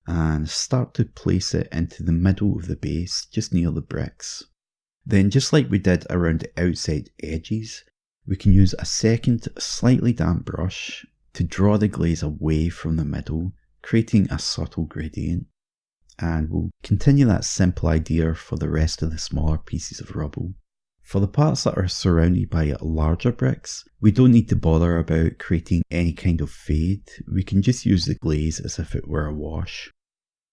and start to place it into the middle of the base, just near the bricks. Then just like we did around the outside edges, we can use a second slightly damp brush to draw the glaze away from the middle, creating a subtle gradient. And we'll continue that simple idea for the rest of the smaller pieces of rubble. For the parts that are surrounded by larger bricks, we don't need to bother about creating any kind of fade. We can just use the glaze as if it were a wash.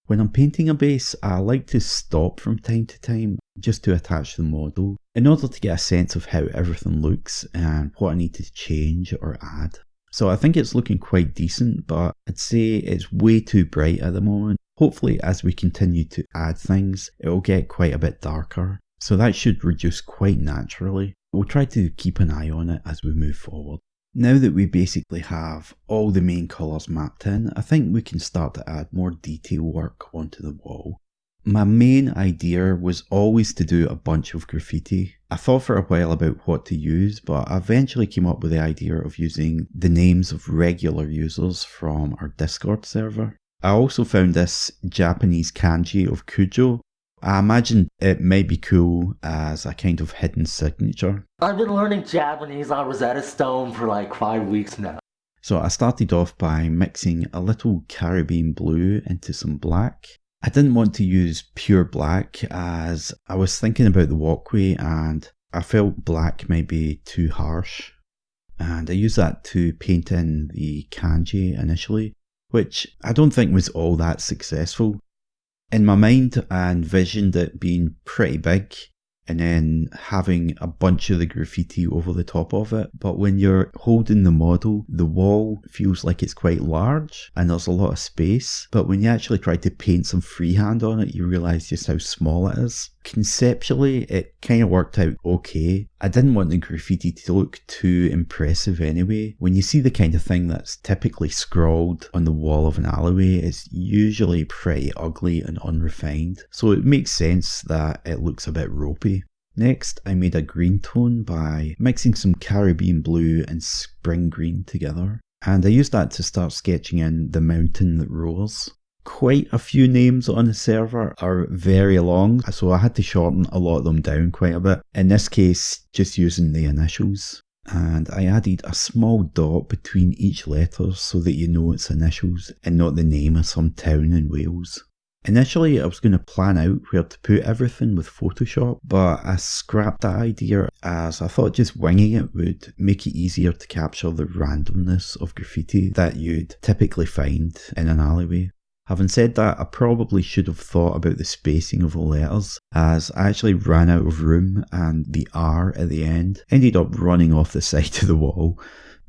When I'm painting a base, I like to stop from time to time just to attach the model in order to get a sense of how everything looks and what I need to change or add. So I think it's looking quite decent, but I'd say it's way too bright at the moment. Hopefully as we continue to add things, it will get quite a bit darker. So that should reduce quite naturally. We'll try to keep an eye on it as we move forward. Now that we basically have all the main colours mapped in, I think we can start to add more detail work onto the wall. My main idea was always to do a bunch of graffiti. I thought for a while about what to use, but I eventually came up with the idea of using the names of regular users from our Discord server. I also found this Japanese kanji of Kujo. I imagine it might be cool as a kind of hidden signature. I've been learning Japanese on Rosetta Stone for like 5 weeks now. So I started off by mixing a little Caribbean blue into some black. I didn't want to use pure black as I was thinking about the walkway and I felt black might be too harsh. And I used that to paint in the kanji initially, which I don't think was all that successful. In my mind, I envisioned it being pretty big and then having a bunch of the graffiti over the top of it. But when you're holding the model, the wall feels like it's quite large and there's a lot of space. But when you actually try to paint some freehand on it, you realise just how small it is. Conceptually, it kind of worked out okay. I didn't want the graffiti to look too impressive anyway. When you see the kind of thing that's typically scrawled on the wall of an alleyway, it's usually pretty ugly and unrefined, so it makes sense that it looks a bit ropey. Next, I made a green tone by mixing some Caribbean blue and spring green together, and I used that to start sketching in the mountain that roars. Quite a few names on the server are very long, so I had to shorten a lot of them down quite a bit. In this case, just using the initials. And I added a small dot between each letter so that you know it's initials and not the name of some town in Wales. Initially, I was going to plan out where to put everything with Photoshop, but I scrapped that idea as I thought just winging it would make it easier to capture the randomness of graffiti that you'd typically find in an alleyway. Having said that, I probably should have thought about the spacing of the letters, as I actually ran out of room and the R at the end ended up running off the side of the wall.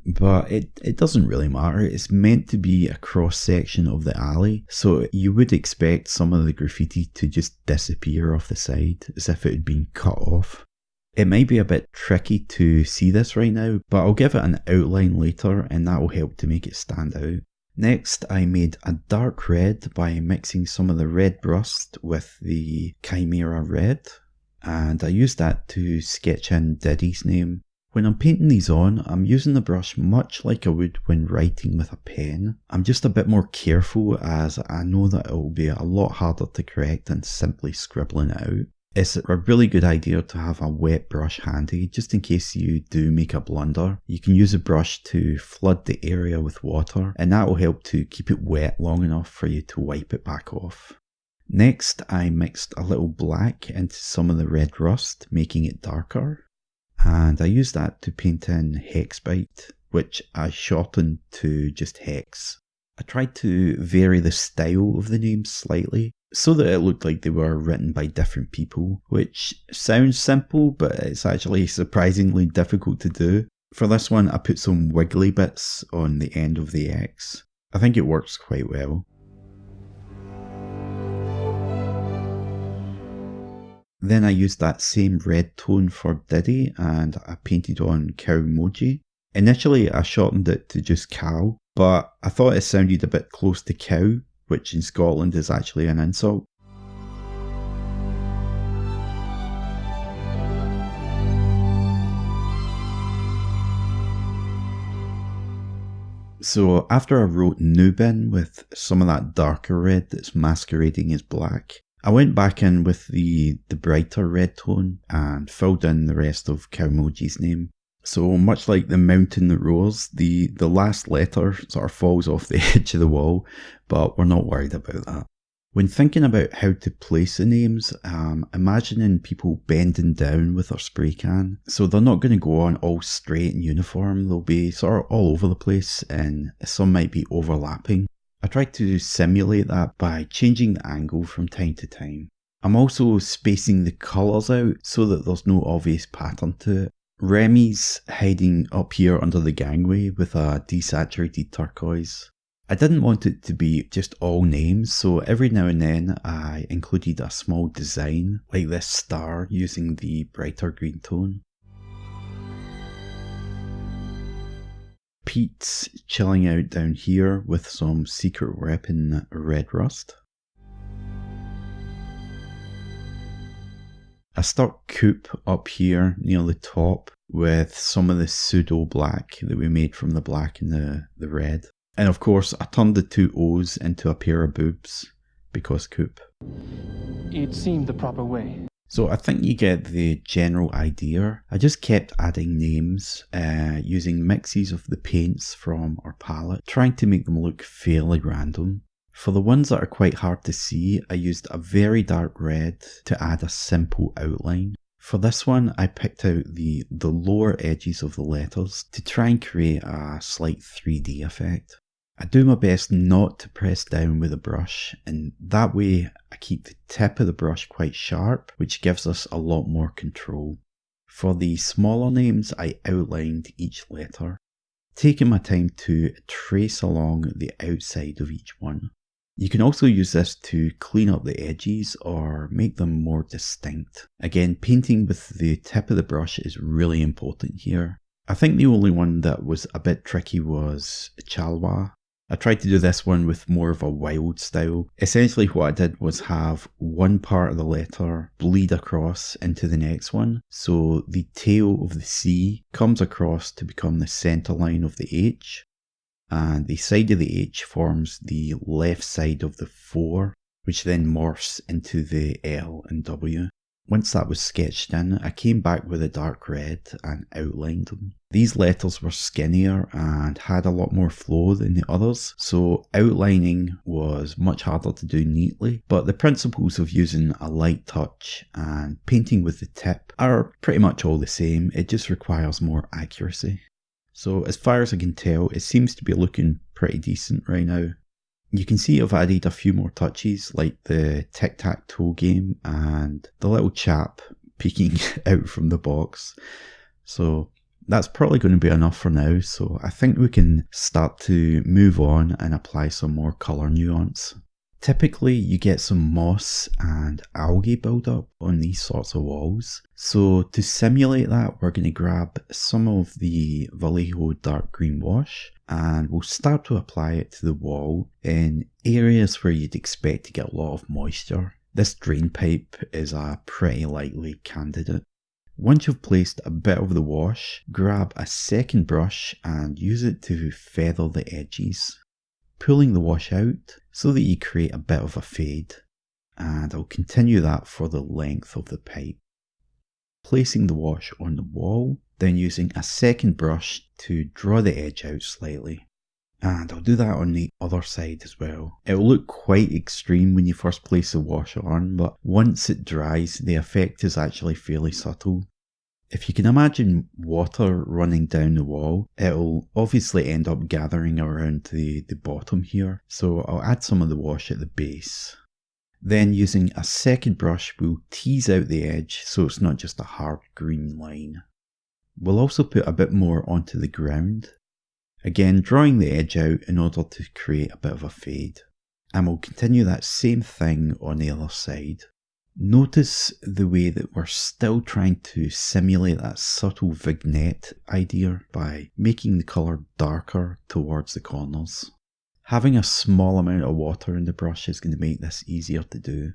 But it doesn't really matter. It's meant to be a cross section of the alley, so you would expect some of the graffiti to just disappear off the side as if it had been cut off. It might be a bit tricky to see this right now, but I'll give it an outline later and that will help to make it stand out. Next, I made a dark red by mixing some of the red rust with the Chimera red, and I used that to sketch in Diddy's name. When I'm painting these on, I'm using the brush much like I would when writing with a pen. I'm just a bit more careful as I know that it will be a lot harder to correct than simply scribbling it out. It's a really good idea to have a wet brush handy, just in case you do make a blunder. You can use a brush to flood the area with water, and that will help to keep it wet long enough for you to wipe it back off. Next, I mixed a little black into some of the red rust, making it darker. And I used that to paint in Hexbite, which I shortened to just Hex. I tried to vary the style of the names slightly, so that it looked like they were written by different people, which sounds simple, but it's actually surprisingly difficult to do. For this one, I put some wiggly bits on the end of the X. I think it works quite well. Then I used that same red tone for Diddy and I painted on cow emoji. Initially I shortened it to just cow, but I thought it sounded a bit close to cow, which in Scotland is actually an insult. So after I wrote Nubin with some of that darker red that's masquerading as black, I went back in with the brighter red tone and filled in the rest of Cowmoji's name. So much like the mountain that roars, the last letter sort of falls off the edge of the wall, but we're not worried about that. When thinking about how to place the names, imagining people bending down with their spray can. So they're not going to go on all straight and uniform, they'll be sort of all over the place and some might be overlapping. I tried to simulate that by changing the angle from time to time. I'm also spacing the colours out so that there's no obvious pattern to it. Remy's hiding up here under the gangway with a desaturated turquoise. I didn't want it to be just all names, so every now and then I included a small design like this star using the brighter green tone. Pete's chilling out down here with some secret weapon red rust. I stuck Coop up here near the top with some of the pseudo black that we made from the black and the red. And of course I turned the two O's into a pair of boobs because Coop. It seemed the proper way. So I think you get the general idea. I just kept adding names using mixes of the paints from our palette, trying to make them look fairly random. For the ones that are quite hard to see, I used a very dark red to add a simple outline. For this one, I picked out the lower edges of the letters to try and create a slight 3D effect. I do my best not to press down with a brush, and that way I keep the tip of the brush quite sharp, which gives us a lot more control. For the smaller names, I outlined each letter, taking my time to trace along the outside of each one. You can also use this to clean up the edges or make them more distinct. Again, painting with the tip of the brush is really important here. I think the only one that was a bit tricky was Chalwa. I tried to do this one with more of a wild style. Essentially what I did was have one part of the letter bleed across into the next one. So the tail of the C comes across to become the centre line of the H. And the side of the H forms the left side of the 4, which then morphs into the L and W. Once that was sketched in, I came back with a dark red and outlined them. These letters were skinnier and had a lot more flow than the others, so outlining was much harder to do neatly, but the principles of using a light touch and painting with the tip are pretty much all the same, it just requires more accuracy. So as far as I can tell, it seems to be looking pretty decent right now. You can see I've added a few more touches like the tic-tac-toe game and the little chap peeking out from the box. So that's probably going to be enough for now, so I think we can start to move on and apply some more colour nuance. Typically you get some moss and algae buildup on these sorts of walls. So to simulate that, we're going to grab some of the Vallejo dark green wash and we'll start to apply it to the wall in areas where you'd expect to get a lot of moisture. This drain pipe is a pretty likely candidate. Once you've placed a bit of the wash, grab a second brush and use it to feather the edges, pulling the wash out so that you create a bit of a fade, and I'll continue that for the length of the pipe. Placing the wash on the wall, then using a second brush to draw the edge out slightly. And I'll do that on the other side as well. It will look quite extreme when you first place the wash on, but once it dries, the effect is actually fairly subtle. If you can imagine water running down the wall, it'll obviously end up gathering around the bottom here. So I'll add some of the wash at the base. Then using a second brush, we'll tease out the edge so it's not just a hard green line. We'll also put a bit more onto the ground. Again, drawing the edge out in order to create a bit of a fade. And we'll continue that same thing on the other side. Notice the way that we're still trying to simulate that subtle vignette idea by making the colour darker towards the corners. Having a small amount of water in the brush is going to make this easier to do.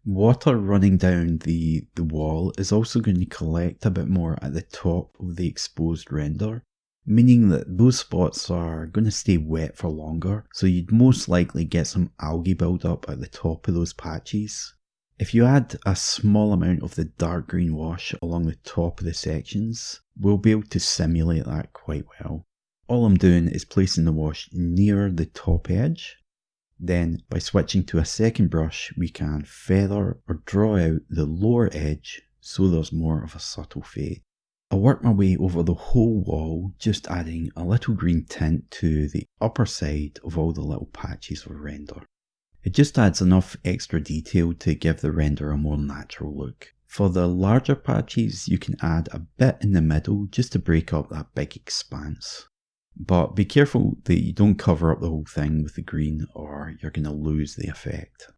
Water running down the wall is also going to collect a bit more at the top of the exposed render, meaning that those spots are going to stay wet for longer, so you'd most likely get some algae buildup at the top of those patches. If you add a small amount of the dark green wash along the top of the sections, we'll be able to simulate that quite well. All I'm doing is placing the wash near the top edge. Then by switching to a second brush, we can feather or draw out the lower edge so there's more of a subtle fade. I'll work my way over the whole wall, just adding a little green tint to the upper side of all the little patches of render. It just adds enough extra detail to give the render a more natural look. For the larger patches, you can add a bit in the middle just to break up that big expanse. But be careful that you don't cover up the whole thing with the green or you're going to lose the effect.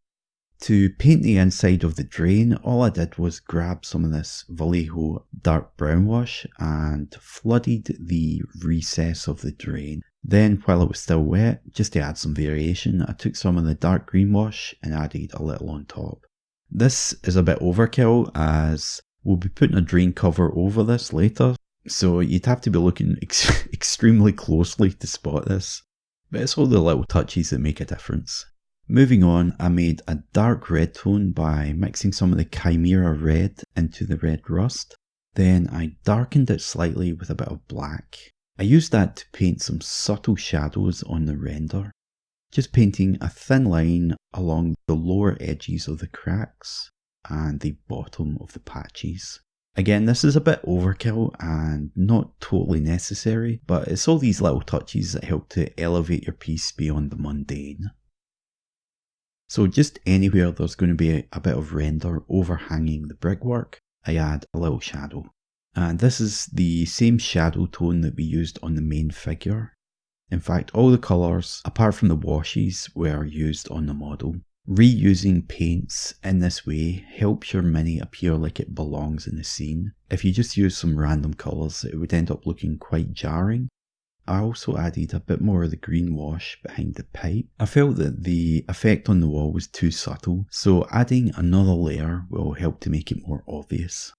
To paint the inside of the drain, all I did was grab some of this Vallejo dark brown wash and flooded the recess of the drain. Then while it was still wet, just to add some variation, I took some of the dark green wash and added a little on top. This is a bit overkill as we'll be putting a drain cover over this later, so you'd have to be looking extremely closely to spot this. But it's all the little touches that make a difference. Moving on, I made a dark red tone by mixing some of the Chimera red into the red rust. Then I darkened it slightly with a bit of black. I used that to paint some subtle shadows on the render, just painting a thin line along the lower edges of the cracks and the bottom of the patches. Again, this is a bit overkill and not totally necessary, but it's all these little touches that help to elevate your piece beyond the mundane. So just anywhere there's going to be a bit of render overhanging the brickwork, I add a little shadow. And this is the same shadow tone that we used on the main figure. In fact, all the colours, apart from the washes, were used on the model. Reusing paints in this way helps your mini appear like it belongs in the scene. If you just use some random colours, it would end up looking quite jarring. I also added a bit more of the green wash behind the pipe. I felt that the effect on the wall was too subtle, so adding another layer will help to make it more obvious.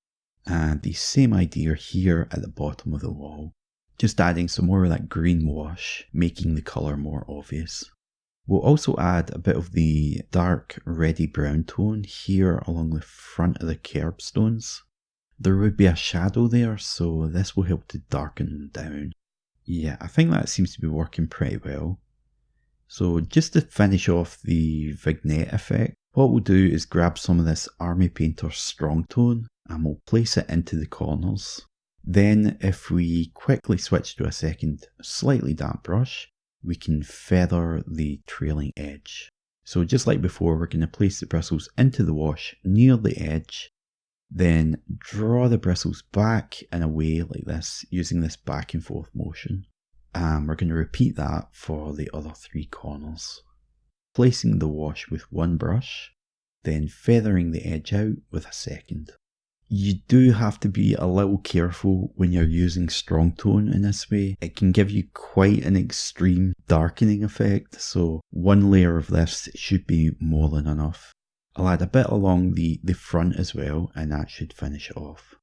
And the same idea here at the bottom of the wall. Just adding some more of that green wash, making the colour more obvious. We'll also add a bit of the dark reddy brown tone here along the front of the curbstones. There would be a shadow there, so this will help to darken them down. Yeah, I think that seems to be working pretty well. So just to finish off the vignette effect, what we'll do is grab some of this Army Painter Strong Tone and we'll place it into the corners. Then if we quickly switch to a second slightly damp brush, we can feather the trailing edge. So just like before, we're going to place the bristles into the wash near the edge, then draw the bristles back and away like this, using this back and forth motion. And we're going to repeat that for the other three corners. Placing the wash with one brush, then feathering the edge out with a second. You do have to be a little careful when you're using strong tone in this way. It can give you quite an extreme darkening effect, so one layer of this should be more than enough. I'll add a bit along the front as well, and that should finish it off.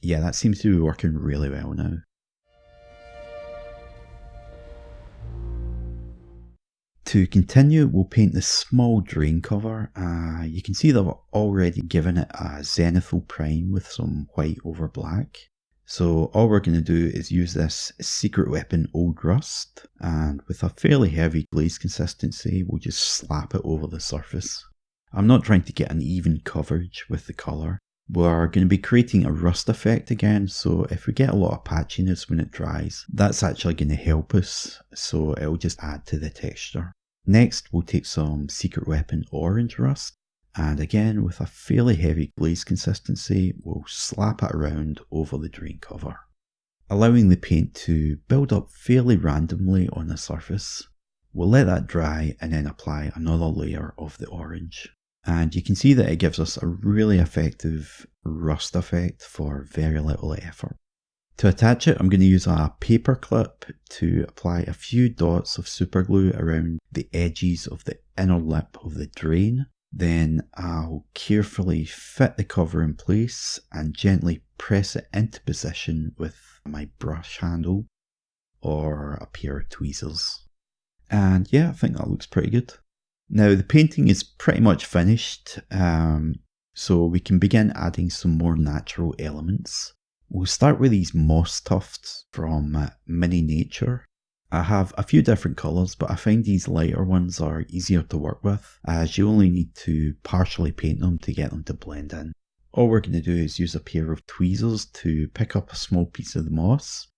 Yeah, that seems to be working really well now. To continue, we'll paint this small drain cover. You can see that I've already given it a zenithal prime with some white over black. So all we're going to do is use this Secret Weapon Old Rust, and with a fairly heavy glaze consistency, we'll just slap it over the surface. I'm not trying to get an even coverage with the colour. We're going to be creating a rust effect again, so if we get a lot of patchiness when it dries, that's actually going to help us, so it'll just add to the texture. Next, we'll take some Secret Weapon Orange Rust, and again with a fairly heavy glaze consistency, we'll slap it around over the drain cover, allowing the paint to build up fairly randomly on the surface. We'll let that dry and then apply another layer of the orange. And you can see that it gives us a really effective rust effect for very little effort. To attach it, I'm going to use a paper clip to apply a few dots of super glue around the edges of the inner lip of the drain. Then I'll carefully fit the cover in place and gently press it into position with my brush handle or a pair of tweezers. And yeah, I think that looks pretty good. Now the painting is pretty much finished, so we can begin adding some more natural elements. We'll start with these moss tufts from Mini Nature. I have a few different colours, but I find these lighter ones are easier to work with, as you only need to partially paint them to get them to blend in. All we're going to do is use a pair of tweezers to pick up a small piece of the moss,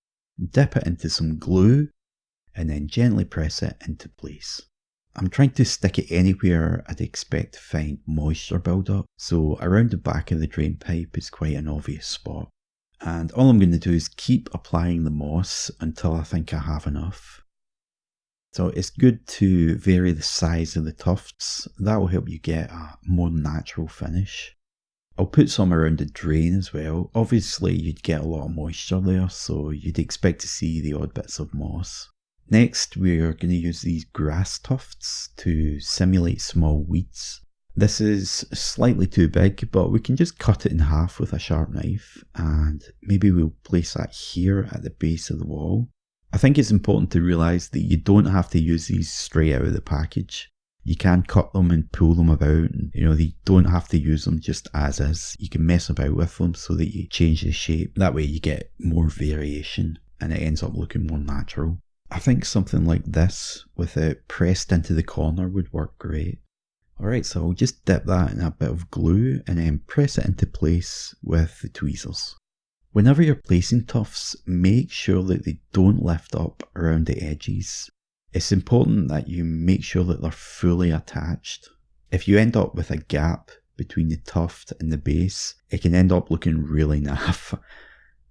dip it into some glue, and then gently press it into place. I'm trying to stick it anywhere I'd expect to find moisture buildup, so around the back of the drain pipe is quite an obvious spot. And all I'm going to do is keep applying the moss until I think I have enough. So it's good to vary the size of the tufts. That will help you get a more natural finish. I'll put some around the drain as well. Obviously you'd get a lot of moisture there, so you'd expect to see the odd bits of moss. Next, we're going to use these grass tufts to simulate small weeds. This is slightly too big, but we can just cut it in half with a sharp knife, and maybe we'll place that here at the base of the wall. I think it's important to realise that you don't have to use these straight out of the package. You can cut them and pull them about, and you don't have to use them just as is. You can mess about with them so that you change the shape. That way you get more variation and it ends up looking more natural. I think something like this with it pressed into the corner would work great. Alright, so I'll just dip that in a bit of glue and then press it into place with the tweezers. Whenever you're placing tufts, make sure that they don't lift up around the edges. It's important that you make sure that they're fully attached. If you end up with a gap between the tuft and the base, it can end up looking really naff.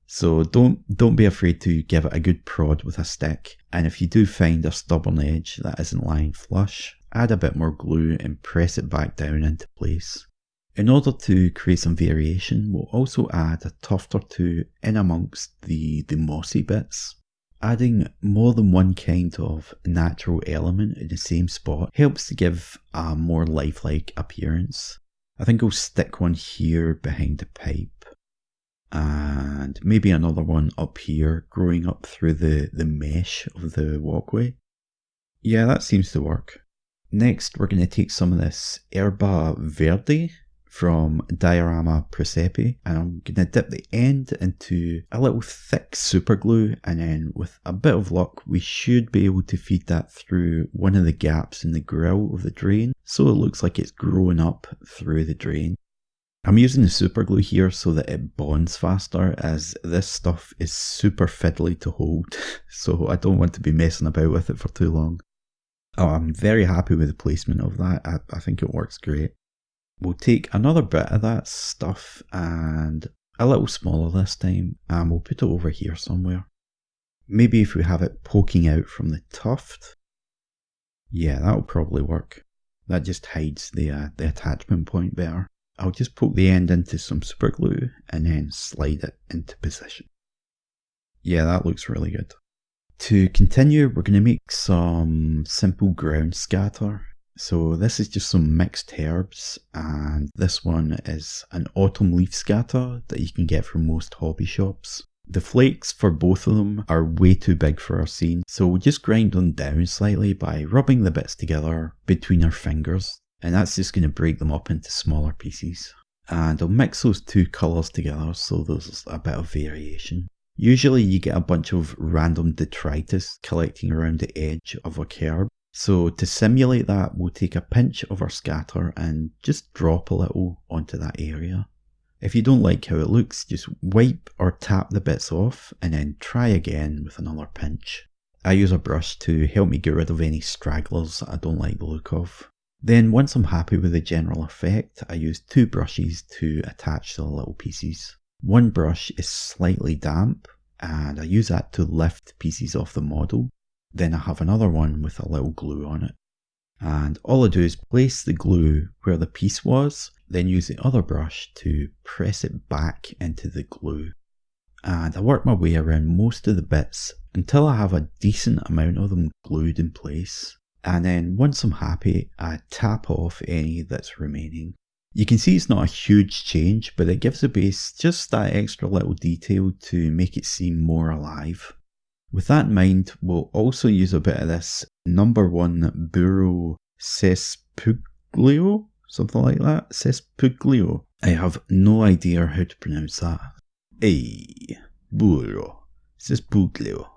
So don't be afraid to give it a good prod with a stick, and if you do find a stubborn edge that isn't lying flush, add a bit more glue and press it back down into place. In order to create some variation, we'll also add a tuft or two in amongst the mossy bits. Adding more than one kind of natural element in the same spot helps to give a more lifelike appearance. I think I'll stick one here behind the pipe, and maybe another one up here growing up through the mesh of the walkway. Yeah, that seems to work. Next, we're going to take some of this Herba Verde from Diorama Presepe, and I'm going to dip the end into a little thick super glue, and then with a bit of luck we should be able to feed that through one of the gaps in the grill of the drain, so it looks like it's growing up through the drain. I'm using the super glue here so that it bonds faster, as this stuff is super fiddly to hold, so I don't want to be messing about with it for too long. Oh, I'm very happy with the placement of that. I think it works great. We'll take another bit of that stuff, and a little smaller this time, and we'll put it over here somewhere. Maybe if we have it poking out from the tuft. Yeah, that'll probably work. That just hides the attachment point better. I'll just poke the end into some super glue and then slide it into position. Yeah, that looks really good. To continue, we're going to make some simple ground scatter. So this is just some mixed herbs, and this one is an autumn leaf scatter that you can get from most hobby shops. The flakes for both of them are way too big for our scene, so we'll just grind them down slightly by rubbing the bits together between our fingers, and that's just going to break them up into smaller pieces. And I'll mix those two colours together so there's a bit of variation. Usually you get a bunch of random detritus collecting around the edge of a curb. So to simulate that, we'll take a pinch of our scatter and just drop a little onto that area. If you don't like how it looks, just wipe or tap the bits off and then try again with another pinch. I use a brush to help me get rid of any stragglers that I don't like the look of. Then once I'm happy with the general effect, I use two brushes to attach the little pieces. One brush is slightly damp, and I use that to lift pieces off the model. Then I have another one with a little glue on it. And all I do is place the glue where the piece was, then use the other brush to press it back into the glue. And I work my way around most of the bits until I have a decent amount of them glued in place. And then once I'm happy, I tap off any that's remaining. You can see it's not a huge change, but it gives the base just that extra little detail to make it seem more alive. With that in mind, we'll also use a bit of this number 1 Burro Cespuglio, something like that, Cespuglio. I have no idea how to pronounce that. Burro Cespuglio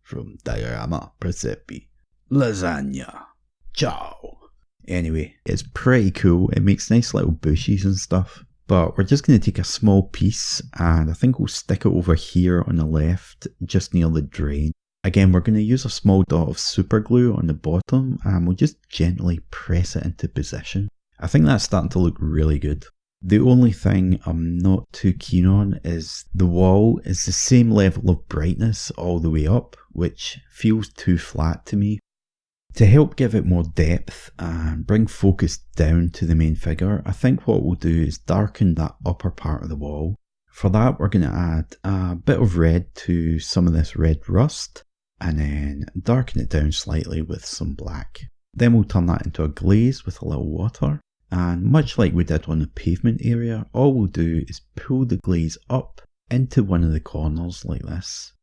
from Diorama Presepe. Lasagna. Ciao. Anyway, it's pretty cool. It makes nice little bushes and stuff. But we're just going to take a small piece, and I think we'll stick it over here on the left, just near the drain. Again, we're going to use a small dot of super glue on the bottom, and we'll just gently press it into position. I think that's starting to look really good. The only thing I'm not too keen on is the wall is the same level of brightness all the way up, which feels too flat to me. To help give it more depth and bring focus down to the main figure, I think what we'll do is darken that upper part of the wall. For that, we're going to add a bit of red to some of this red rust, and then darken it down slightly with some black. Then we'll turn that into a glaze with a little water, and much like we did on the pavement area, all we'll do is pull the glaze up into one of the corners like this.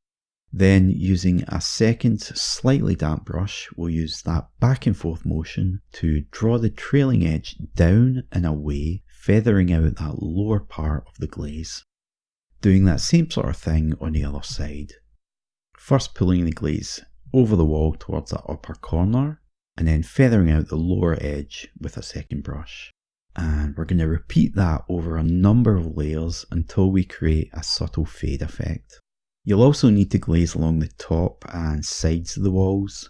Then using a second slightly damp brush, we'll use that back and forth motion to draw the trailing edge down and away, feathering out that lower part of the glaze. Doing that same sort of thing on the other side. First pulling the glaze over the wall towards that upper corner, and then feathering out the lower edge with a second brush. And we're going to repeat that over a number of layers until we create a subtle fade effect. You'll also need to glaze along the top and sides of the walls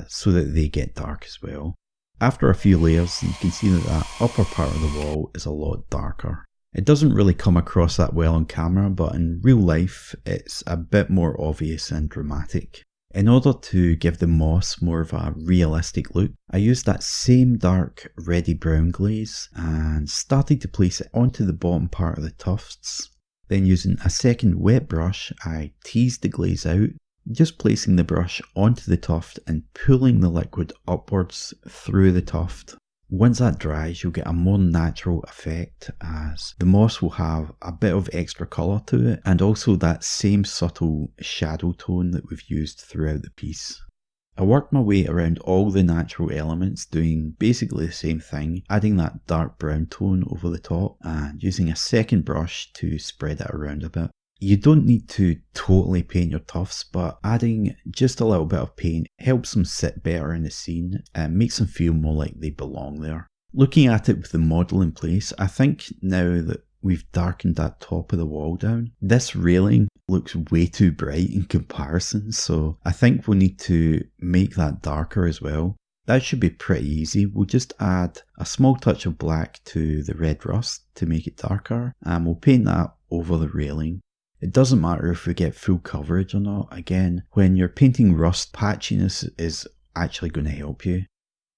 so that they get dark as well. After a few layers, you can see that that upper part of the wall is a lot darker. It doesn't really come across that well on camera, but in real life it's a bit more obvious and dramatic. In order to give the moss more of a realistic look, I used that same dark reddy brown glaze and started to place it onto the bottom part of the tufts. Then using a second wet brush, I teased the glaze out, just placing the brush onto the tuft and pulling the liquid upwards through the tuft. Once that dries, you'll get a more natural effect as the moss will have a bit of extra colour to it and also that same subtle shadow tone that we've used throughout the piece. I worked my way around all the natural elements, doing basically the same thing, adding that dark brown tone over the top and using a second brush to spread it around a bit. You don't need to totally paint your tufts, but adding just a little bit of paint helps them sit better in the scene and makes them feel more like they belong there. Looking at it with the model in place, I think now that we've darkened that top of the wall down, this railing looks way too bright in comparison, so I think we'll need to make that darker as well. That should be pretty easy. We'll just add a small touch of black to the red rust to make it darker, and we'll paint that over the railing. It doesn't matter if we get full coverage or not. Again, when you're painting rust, patchiness is actually going to help you.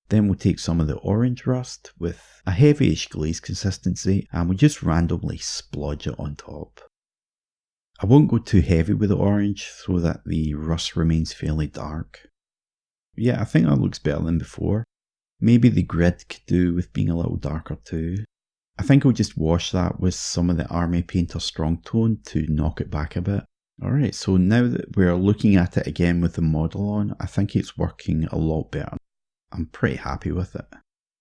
Then we'll take some of the orange rust with a heavyish glaze consistency and we'll just randomly splodge it on top. I won't go too heavy with the orange so that the rust remains fairly dark. Yeah, I think that looks better than before. Maybe the grid could do with being a little darker too. I think I'll just wash that with some of the Army Painter Strong Tone to knock it back a bit. Alright, so now that we're looking at it again with the model on, I think it's working a lot better. I'm pretty happy with it.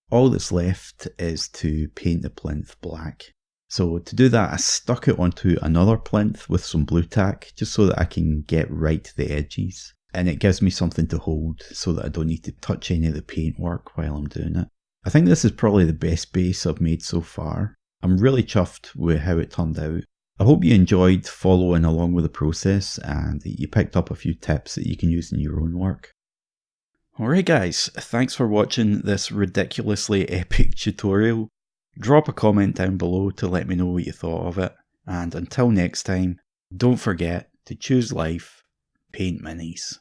All that's left is to paint the plinth black. So to do that, I stuck it onto another plinth with some blue tack, just so that I can get right to the edges. And it gives me something to hold so that I don't need to touch any of the paintwork while I'm doing it. I think this is probably the best base I've made so far. I'm really chuffed with how it turned out. I hope you enjoyed following along with the process and that you picked up a few tips that you can use in your own work. Alright guys, thanks for watching this ridiculously epic tutorial. Drop a comment down below to let me know what you thought of it. And until next time, don't forget to choose life, paint minis.